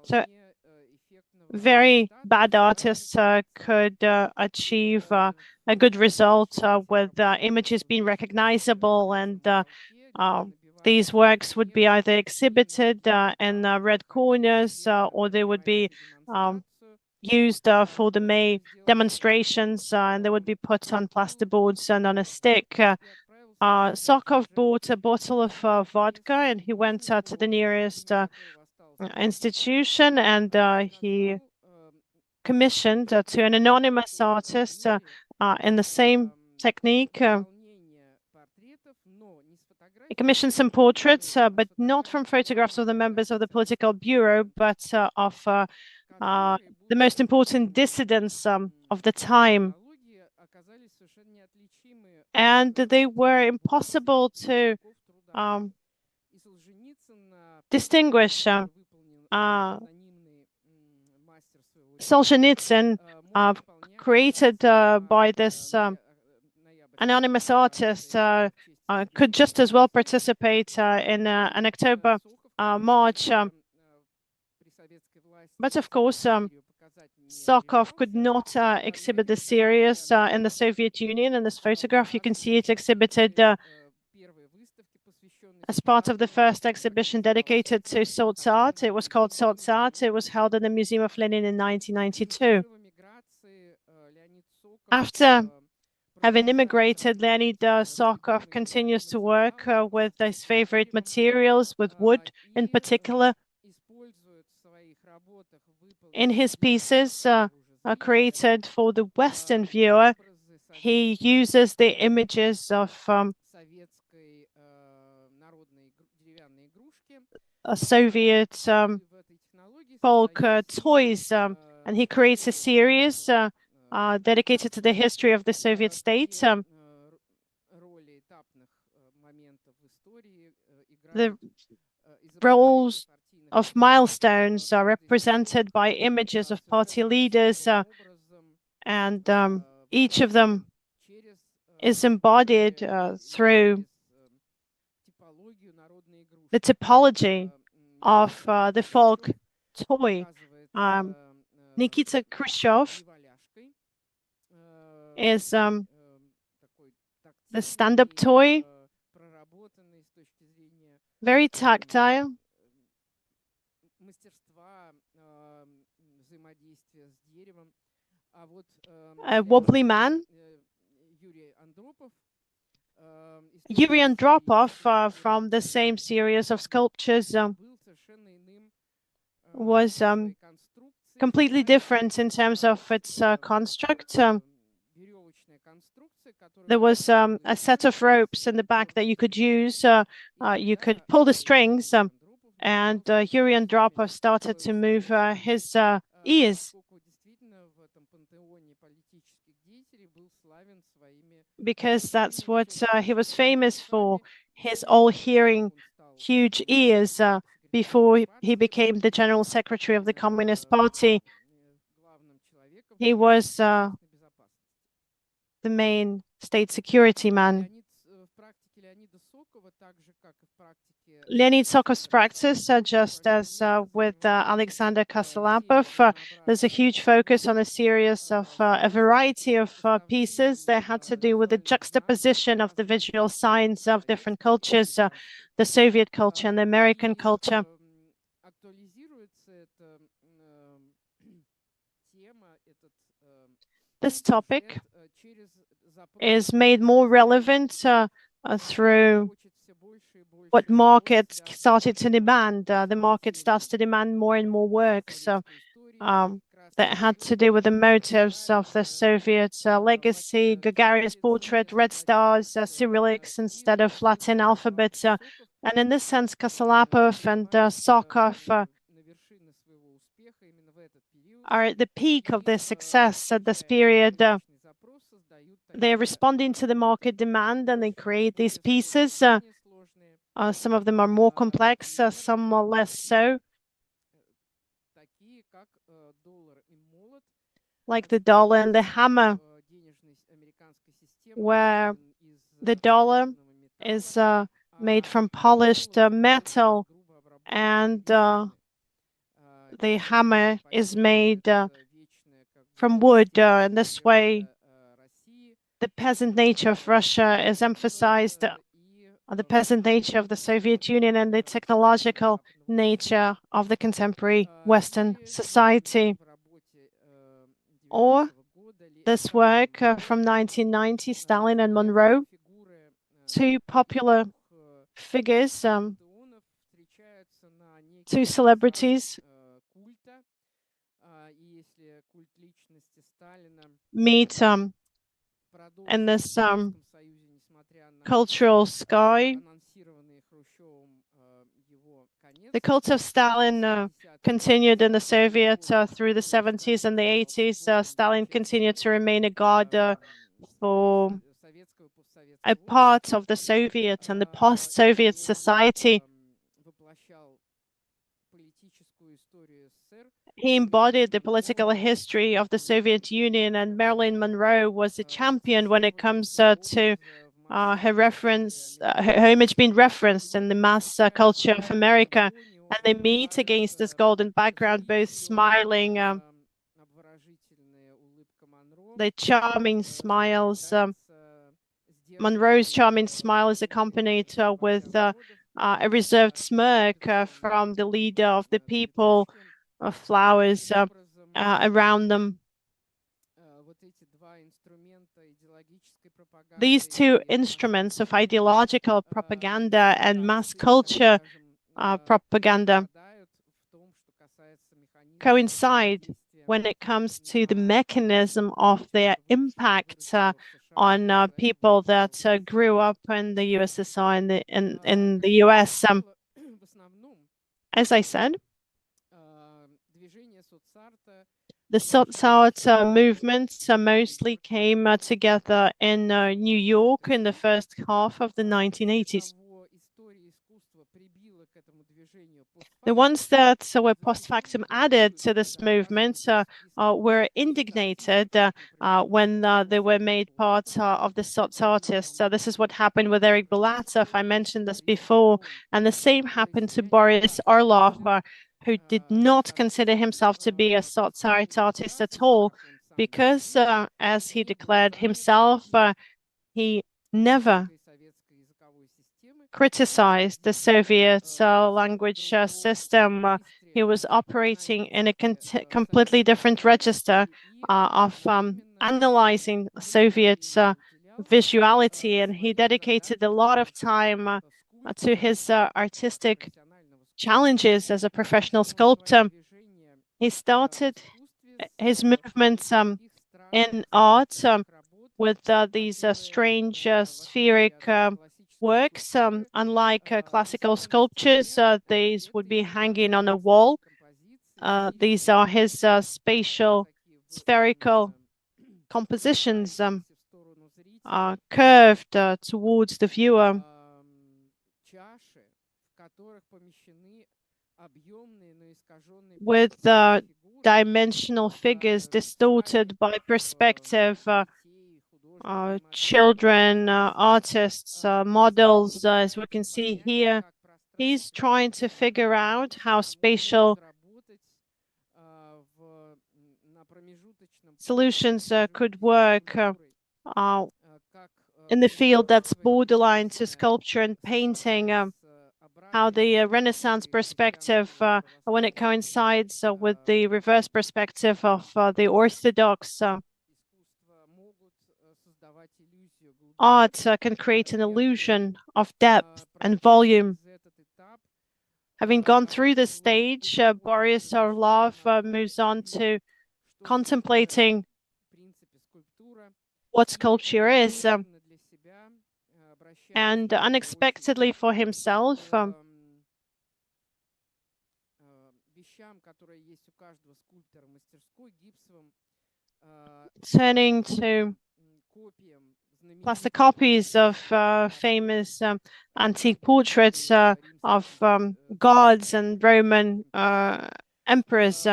So very bad artists could achieve a good result with images being recognizable, and these works would be either exhibited in red corners or they would be used for the May demonstrations, and they would be put on plasterboards and on a stick. Sokov bought a bottle of vodka, and he went to the nearest institution, and he commissioned to an anonymous artist in the same technique. He commissioned some portraits, but not from photographs of the members of the political bureau, but of the most important dissidents of the time. And they were impossible to distinguish. Solzhenitsyn, created by this anonymous artist, could just as well participate in an October march. But of course, Sokov could not exhibit the series in the Soviet Union. In this photograph, you can see it exhibited as part of the first exhibition dedicated to Sots art. It was called Sots art. It was held in the Museum of Lenin in 1992. After having immigrated, Leonid Sokov continues to work with his favorite materials, with wood in particular. In his pieces created for the Western viewer, he uses the images of Soviet folk toys, and he creates a series dedicated to the history of the Soviet state. The roles of milestones are represented by images of party leaders, and each of them is embodied through the typology of the folk toy. Nikita Khrushchev is the stand-up toy. very tactile, a wobbly man. Yuri Andropov, from the same series of sculptures, was completely different in terms of its construct. There was a set of ropes in the back that you could use. You could pull the strings, and Yuri Andropov started to move his ears, because that's what he was famous for, his all-hearing huge ears, before he became the General Secretary of the Communist Party. He was the main state security man. Leonid Sokov's practice, just as with Alexander Kosolapov, there's a huge focus on a series of a variety of pieces that had to do with the juxtaposition of the visual signs of different cultures, the Soviet culture and the American culture. This topic is made more relevant through what markets started to demand. The market starts to demand more and more works that had to do with the motives of the Soviet legacy, Gagarin's portrait, red stars, Cyrillics instead of Latin alphabet. And in this sense, Kosolapov and Sokov are at the peak of their success at this period. They're responding to the market demand and they create these pieces. Some of them are more complex, some are less so, like the dollar and the hammer, where the dollar is made from polished metal and the hammer is made from wood. In this way, the peasant nature of Russia is emphasized, the peasant nature of the Soviet Union, and the technological nature of the contemporary Western society. Or this work from 1990, Stalin and Monroe, two popular figures, two celebrities meet in this cultural sky. The cult of Stalin continued in the Soviet through the 70s and the 80s. Stalin continued to remain a god for a part of the Soviet and the post-Soviet society. He embodied the political history of the Soviet Union, and Marilyn Monroe was a champion when it comes to her image being referenced in the mass culture of America. And they meet against this golden background, both smiling. The charming smiles. Monroe's charming smile is accompanied with a reserved smirk from the leader of the people, flowers around them. These two instruments of ideological propaganda and mass culture propaganda coincide when it comes to the mechanism of their impact on people that grew up in the USSR and in the US. As I said, the Sotsart movement mostly came together in New York in the first half of the 1980s. The ones that were post factum added to this movement were indignated when they were made part of the Sots artists. This is what happened with Eric Bulatov. I mentioned this before. And the same happened to Boris Orlov, who did not consider himself to be a Sots art artist at all, because, as he declared himself, he never criticized the Soviet language system. He was operating in a completely different register of analyzing Soviet visuality, and he dedicated a lot of time to his artistic challenges as a professional sculptor. He started his movements in art with these strange spheric works. Unlike classical sculptures, these would be hanging on a wall. These are his spatial spherical compositions curved towards the viewer, with dimensional figures distorted by perspective, children, artists, models, as we can see here. He's trying to figure out how spatial solutions could work in the field that's borderline to sculpture and painting, how the Renaissance perspective, when it coincides with the reverse perspective of the Orthodox art, can create an illusion of depth and volume. Having gone through this stage, Boris Orlov moves on to contemplating what sculpture is, and unexpectedly for himself, turning to plaster copies of famous antique portraits of gods and Roman emperors.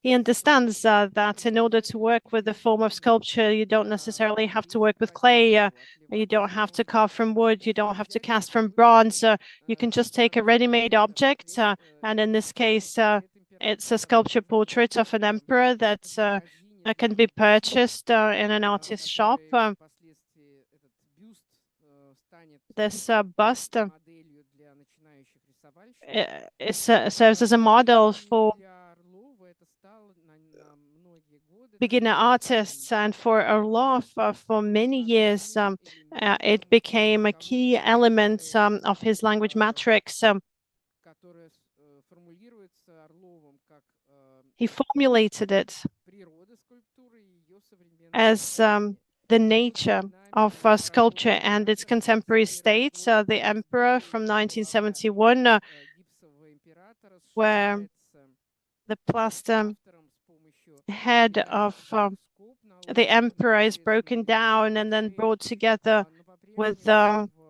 He understands that in order to work with the form of sculpture, you don't necessarily have to work with clay, you don't have to carve from wood, you don't have to cast from bronze. You can just take a ready-made object, and in this case, it's a sculpture portrait of an emperor that can be purchased in an artist's shop. This bust serves as a model for beginner artists, and for Orlov, for many years, it became a key element of his language matrix. He formulated it as the nature of sculpture and its contemporary state. The Emperor from 1971, where the plaster head of the emperor is broken down and then brought together with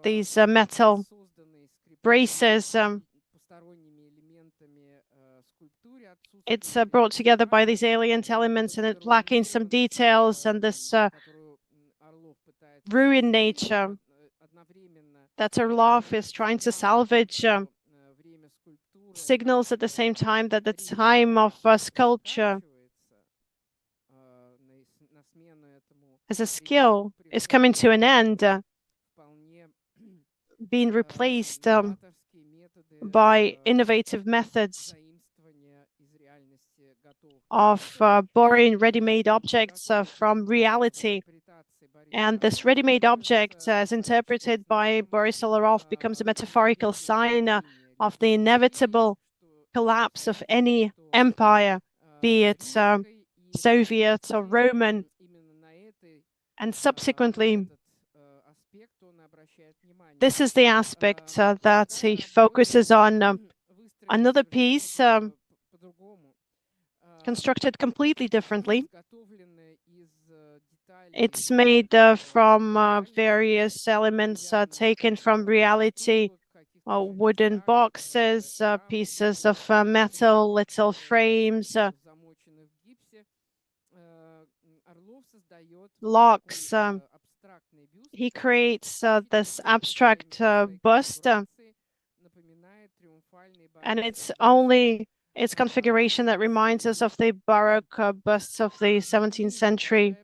these metal braces. It's brought together by these alien elements, and it's lacking some details, and this ruined nature that Orlov is trying to salvage signals at the same time that the time of sculpture as a skill is coming to an end, being replaced by innovative methods of borrowing ready-made objects from reality. And this ready-made object, as interpreted by Boris Orlov, becomes a metaphorical sign of the inevitable collapse of any empire, be it Soviet or Roman. And subsequently, this is the aspect that he focuses on. Another piece constructed completely differently. It's made from various elements taken from reality, wooden boxes, pieces of metal, little frames, locks. He creates this abstract bust, and it's only its configuration that reminds us of the Baroque busts of the 17th century.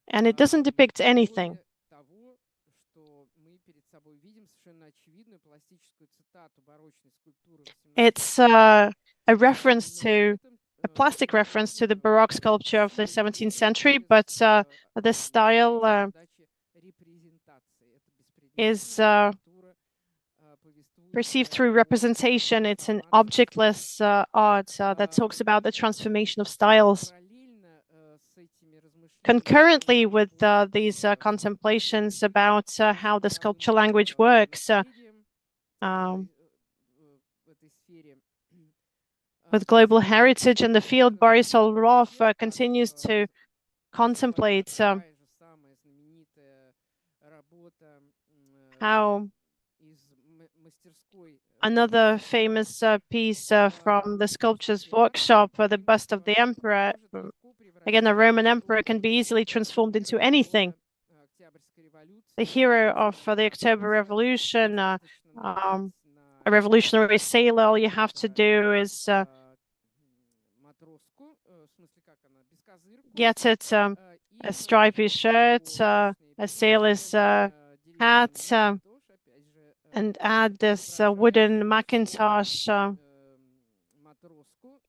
And it doesn't depict anything. It's a reference to a plastic reference to the Baroque sculpture of the 17th century, but the style is perceived through representation. It's an objectless art that talks about the transformation of styles. Concurrently with these contemplations about how the sculpture language works, with global heritage in the field, Boris Olrov continues to contemplate how another famous piece from the sculptor's workshop, the bust of the emperor, again, a Roman emperor, can be easily transformed into anything. The hero of the October Revolution, a revolutionary sailor, all you have to do is get it a stripy shirt, a sailor's hat, and add this wooden Macintosh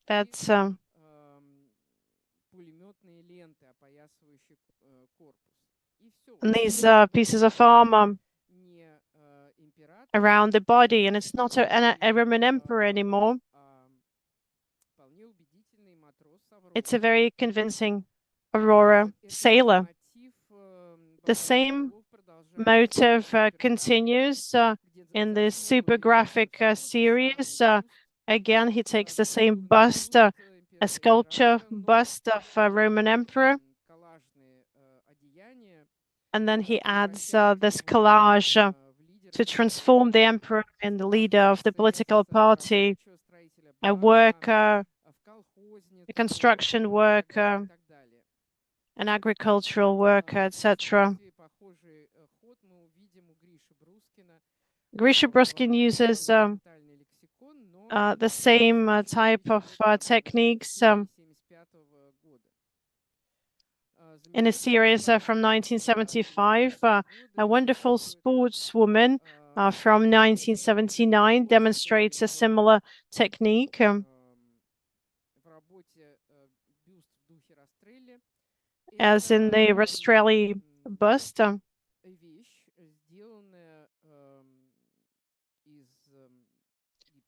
that's and these pieces of armor around the body, and it's not a Roman emperor anymore. It's a very convincing Aurora sailor. The same motive continues in the super graphic series. Again, he takes the same bust, a sculpture bust of a Roman emperor, and then he adds this collage to transform the emperor in the leader of the political party, a worker, a construction worker, an agricultural worker, etc. Grisha Bruskin uses the same type of techniques in a series from 1975. A wonderful sportswoman from 1979 demonstrates a similar technique. As in the Rastrelli bust.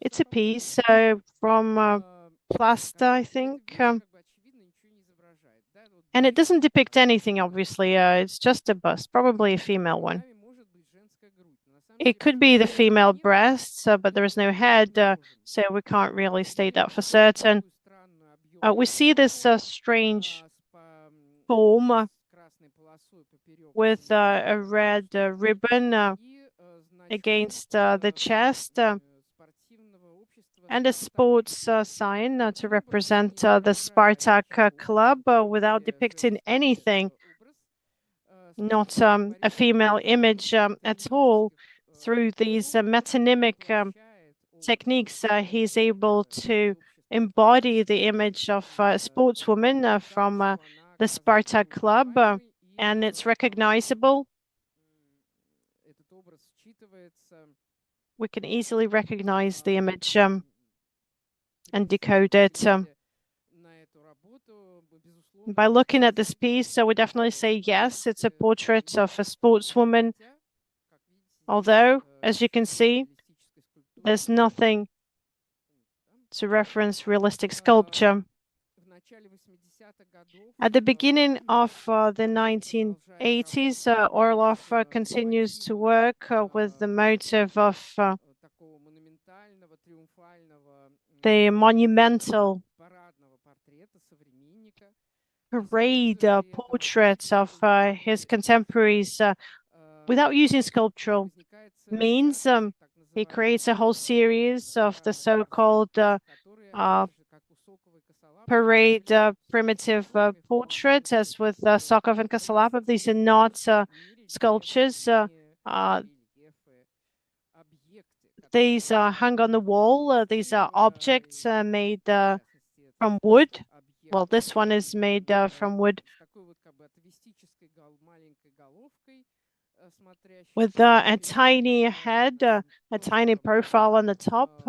It's a piece from plaster, I think. And it doesn't depict anything, obviously. It's just a bust, probably a female one. It could be the female breasts, but there is no head, so we can't really state that for certain. We see this strange form with a red ribbon against the chest and a sports sign to represent the Spartak club without depicting anything, not a female image at all. Through these metonymic techniques, he's able to embody the image of a sportswoman from the Spartak club, and it's recognizable. We can easily recognize the image and decode it. By looking at this piece, we definitely say, yes, it's a portrait of a sportswoman. Although, as you can see, there's nothing to reference realistic sculpture. At the beginning of the 1980s, Orlov continues to work with the motive of the monumental parade portraits of his contemporaries without using sculptural means. He creates a whole series of the so-called parade primitive portraits, as with Sokov and Kosolapov. These are not sculptures. These are hung on the wall. These are objects made from wood. Well, this one is made from wood. with a tiny head, a tiny profile on the top.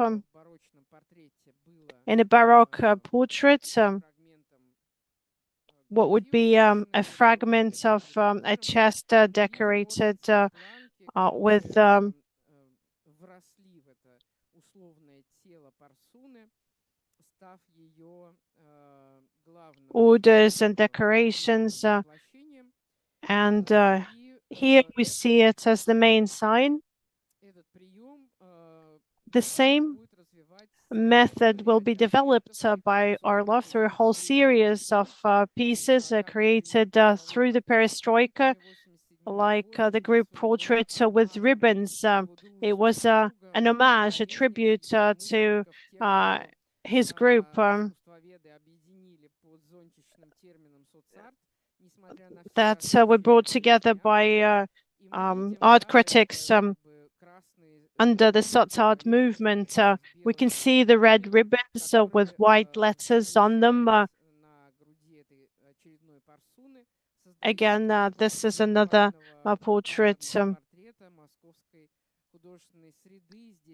In a Baroque portrait, what would be a fragment of a chest decorated with orders and decorations, and here we see it as the main sign. The same method will be developed by Orlov through a whole series of pieces created through the perestroika, like the group portrait with ribbons. It was an homage, a tribute to his group. That were brought together by art critics under the sots art movement. We can see the red ribbons with white letters on them. Again, this is another portrait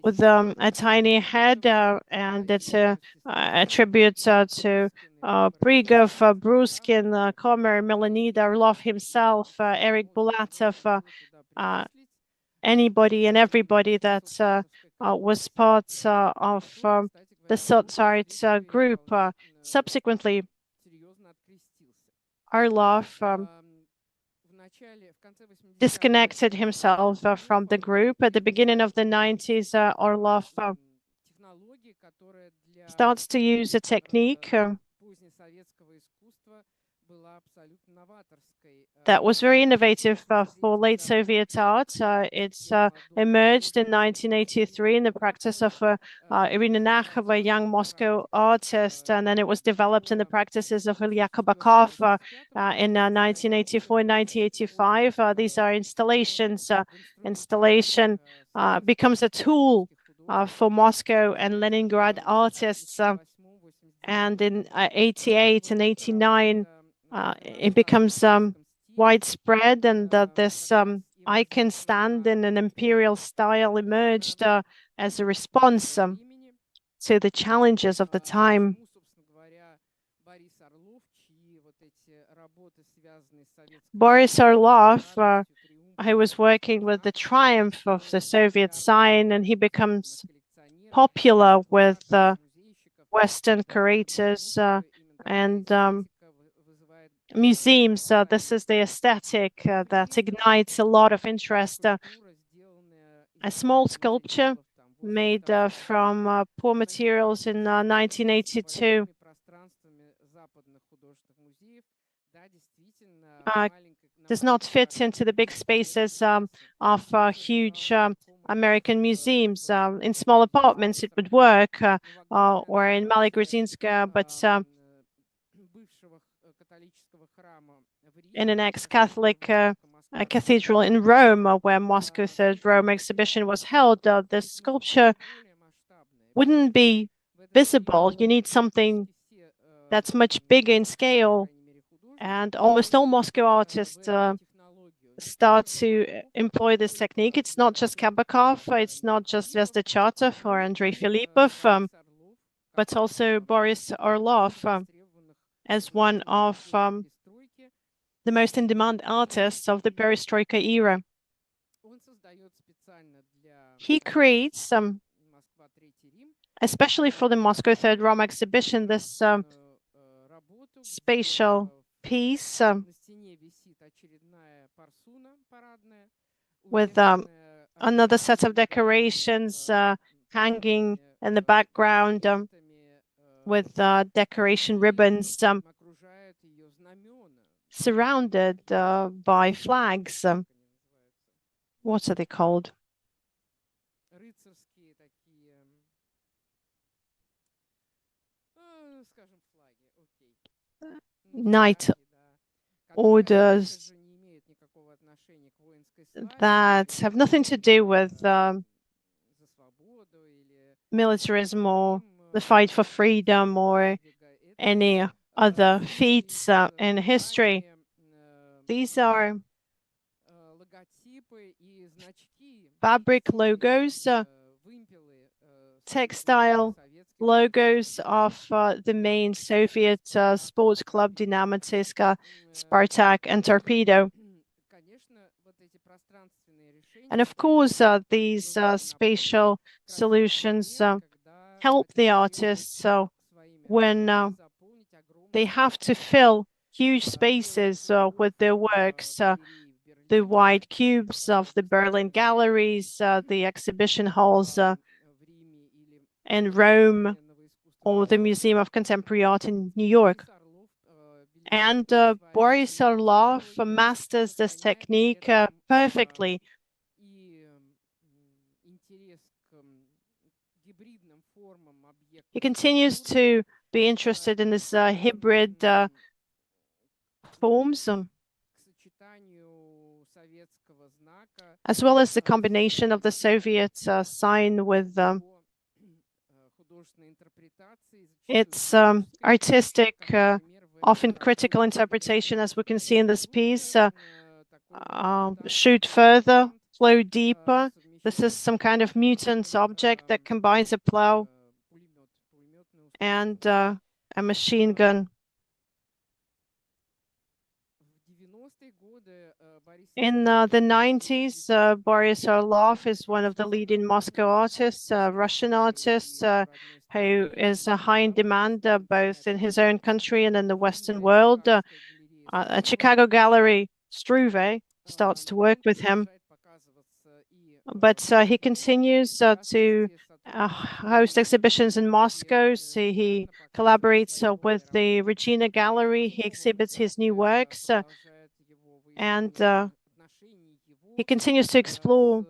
with a tiny head, and it's a tribute to Brigov, Bruskin, Kommer, Melanida, Orlov himself, Eric Bulatov, anybody and everybody that was part of the sots art group. Subsequently, Orlov disconnected himself from the group. At the beginning of the 90s, Orlov starts to use a technique that was very innovative for late Soviet art. It's emerged in 1983 in the practice of Irina Nakhova, a young Moscow artist, and then it was developed in the practices of Ilya Kabakov in 1984 and 1985. These are installations. Installation becomes a tool for Moscow and Leningrad artists. And in 88 and 89, it becomes widespread, and that this icon stand in an imperial style emerged as a response to the challenges of the time. Boris Orlov, who was working with the triumph of the Soviet sign, and he becomes popular with Western curators and museums. This is the aesthetic that ignites a lot of interest. A small sculpture made from poor materials in 1982 does not fit into the big spaces of huge American museums. In small apartments, it would work, or in Maloy-Gruzinska, but in an ex-Catholic cathedral in Rome, where Moscow Third Rome exhibition was held, the sculpture wouldn't be visible. You need something that's much bigger in scale, and almost all Moscow artists start to employ this technique. It's not just Kabakov, it's not just Vezdechatov or Andrei Filipov, but also Boris Orlov as one of the most in-demand artists of the perestroika era. He creates, especially for the Moscow Third Rome exhibition, this spatial piece with another set of decorations hanging in the background with decoration ribbons surrounded by flags. What are they called? Knight orders that have nothing to do with militarism or the fight for freedom or any other feats in history. These are fabric logos, textile logos of the main Soviet sports club Dynamo-Tska, Spartak, and Torpedo. And of course, these spatial solutions help the artists when they have to fill huge spaces with their works. The wide cubes of the Berlin galleries, the exhibition halls in Rome, or the Museum of Contemporary Art in New York. And Boris Orlov masters this technique perfectly. He continues to be interested in this hybrid forms, as well as the combination of the Soviet sign with its artistic, often critical interpretation, as we can see in this piece. Shoot further, flow deeper. This is some kind of mutant object that combines a plow and a machine gun. In the 90s, Boris Orlov is one of the leading Moscow artists, Russian artists, who is high in demand both in his own country and in the Western world. A Chicago gallery, Struve, starts to work with him. But he continues to host exhibitions in Moscow. So he collaborates with the Regina Gallery. He exhibits his new works. And he continues to explore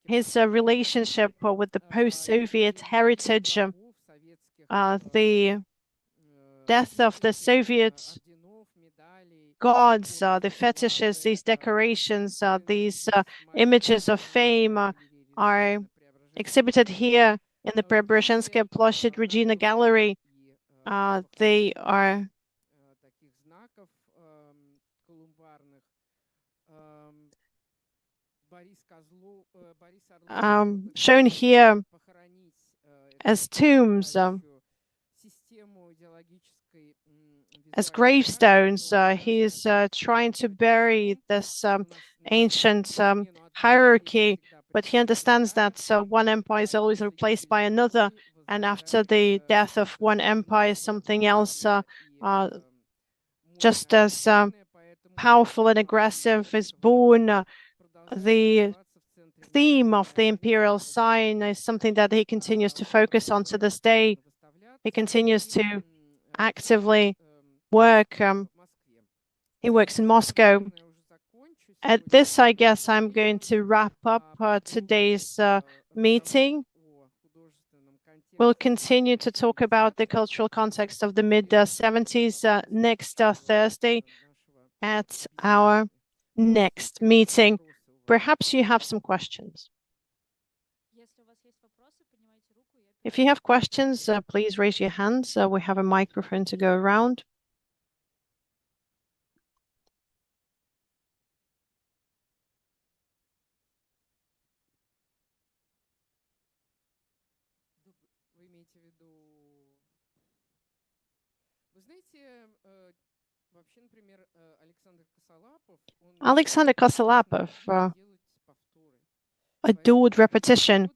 his relationship with the post-Soviet heritage, the death of the Soviet gods, the fetishes, these decorations, these images of fame are exhibited here in the Preobrazhenskaya Ploshchad Regina Gallery. They are shown here as tombs, as gravestones. He is trying to bury this ancient hierarchy, but he understands that one empire is always replaced by another, and after the death of one empire, something else just as powerful and aggressive is born. The theme of the imperial sign is something that he continues to focus on to this day. He continues to actively work. He works in Moscow. At this, I guess I'm going to wrap up today's meeting. We'll continue to talk about the cultural context of the mid-70s next Thursday at our next meeting. Perhaps you have some questions. If you have questions, please raise your hands. We have a microphone to go around. Alexander Kosolapov adored repetition.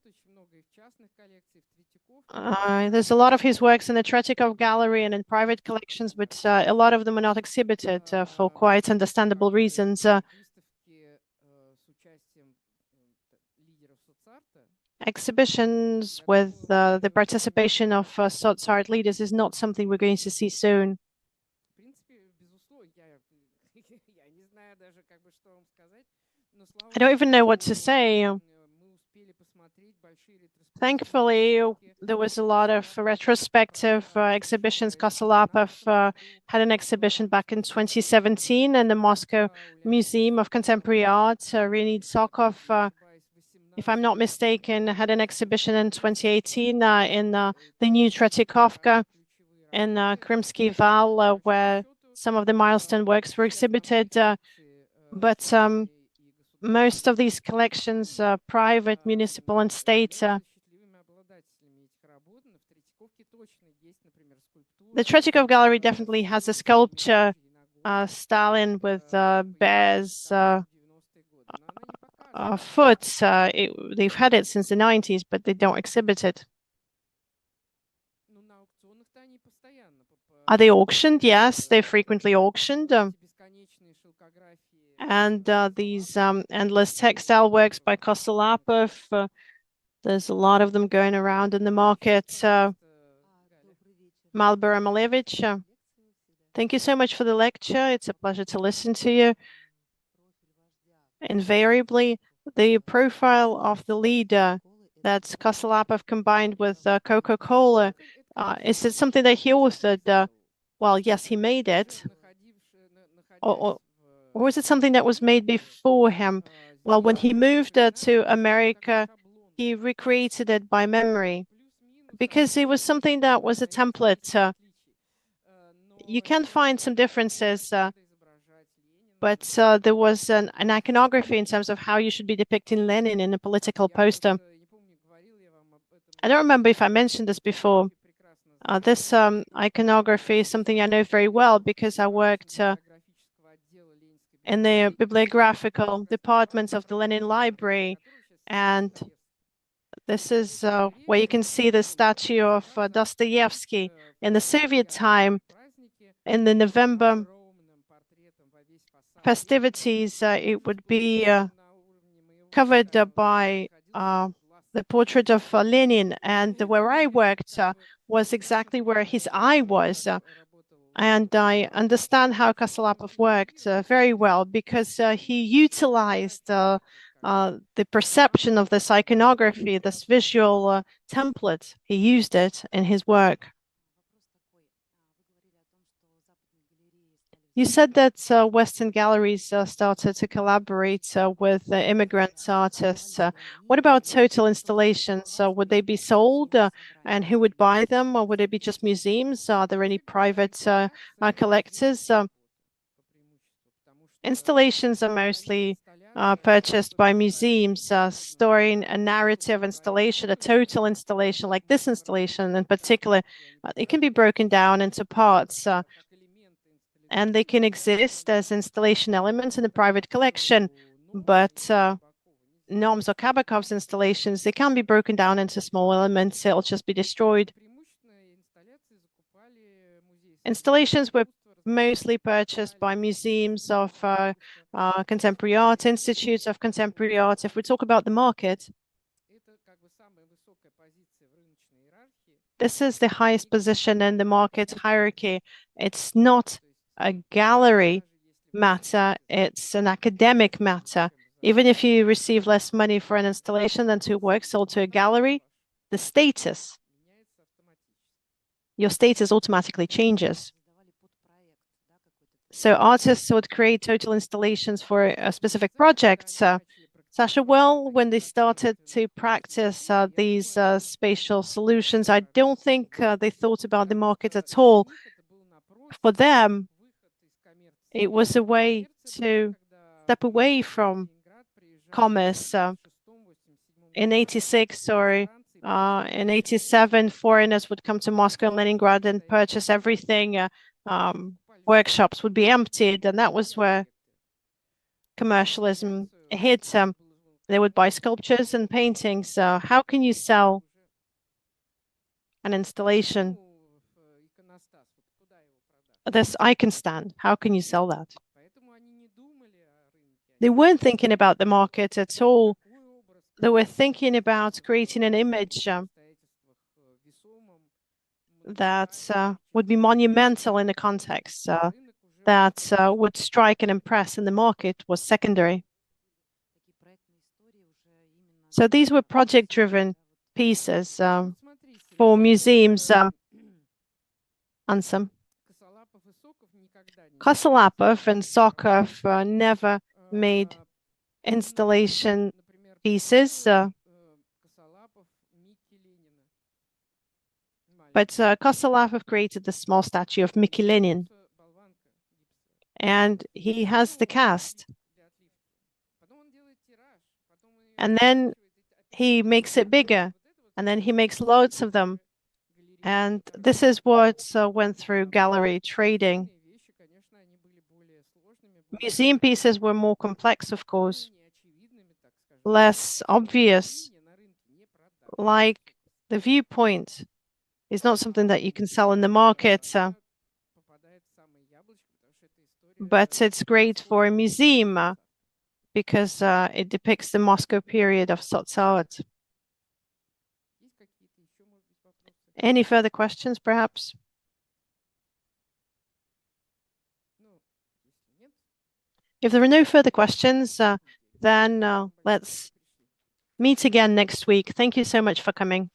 There's a lot of his works in the Tretyakov Gallery and in private collections, but a lot of them are not exhibited for quite understandable reasons. Exhibitions with the participation of soc-art leaders is not something we're going to see soon. I don't even know what to say. Thankfully, there was a lot of retrospective exhibitions. Kosolapov had an exhibition back in 2017 in the Moscow Museum of Contemporary Art. Leonid Sokov, if I'm not mistaken, had an exhibition in 2018 in the new Tretyakovka in Krymsky Val, where some of the milestone works were exhibited. But most of these collections are private, municipal, and state. The Tretyakov Gallery definitely has a sculpture, Stalin with bears foot. They've had it since the 90s, but they don't exhibit it. Are they auctioned? Yes, they're frequently auctioned. And these endless textile works by Kosolapov, there's a lot of them going around in the market. Malbora Malevich, thank you so much for the lecture. It's a pleasure to listen to you. Invariably, the profile of the leader, that's Kosolapov combined with Coca-Cola, is it something that he authored? Well, yes, he made it. Or was it something that was made before him? Well, when he moved to America, he recreated it by memory because it was something that was a template. You can find some differences, but there was an iconography in terms of how you should be depicting Lenin in a political poster. I don't remember if I mentioned this before. This iconography is something I know very well because I worked in the bibliographical departments of the Lenin Library. And this is where you can see the statue of Dostoevsky. In the Soviet time, in the November festivities, it would be covered by the portrait of Lenin. And where I worked was exactly where his eye was. And I understand how Kosolapov worked very well because he utilized the perception of this iconography, this visual template. He used it in his work. You said that Western galleries started to collaborate with immigrant artists. What about total installations? Would they be sold and who would buy them? Or would it be just museums? Are there any private collectors? Installations are mostly purchased by museums, storing a narrative installation, a total installation like this installation in particular. It can be broken down into parts. And they can exist as installation elements in a private collection. But Nom's or Kabakov's installations, they can be broken down into small elements. It'll just be destroyed. Installations were mostly purchased by museums of contemporary art, institutes of contemporary art. If we talk about the market, this is the highest position in the market hierarchy. It's not a gallery matter, it's an academic matter. Even if you receive less money for an installation than to work sold to a gallery, the status, your status automatically changes. So artists would create total installations for a specific project. Sasha, well, when they started to practice these spatial solutions, I don't think they thought about the market at all. For them, it was a way to step away from commerce. In 86 or in 87, foreigners would come to Moscow and Leningrad and purchase everything. Workshops would be emptied, and that was where commercialism hit. They would buy sculptures and paintings. How can you sell an installation? This icon stand, how can you sell that? They weren't thinking about the market at all. They were thinking about creating an image that would be monumental in the context, that would strike and impress, and the market was secondary. So these were project-driven pieces for museums. Ansem. Kosolapov and Sokov never made installation pieces, but Kosolapov created the small statue of Mickey Lenin, and he has the cast. and then he makes it bigger, and then he makes loads of them. And this is what went through gallery trading. Museum pieces were more complex, of course, less obvious, like the viewpoint is not something that you can sell in the market, but it's great for a museum because it depicts the Moscow period of Sotsart. Any further questions, perhaps? If there are no further questions, then let's meet again next week. Thank you so much for coming.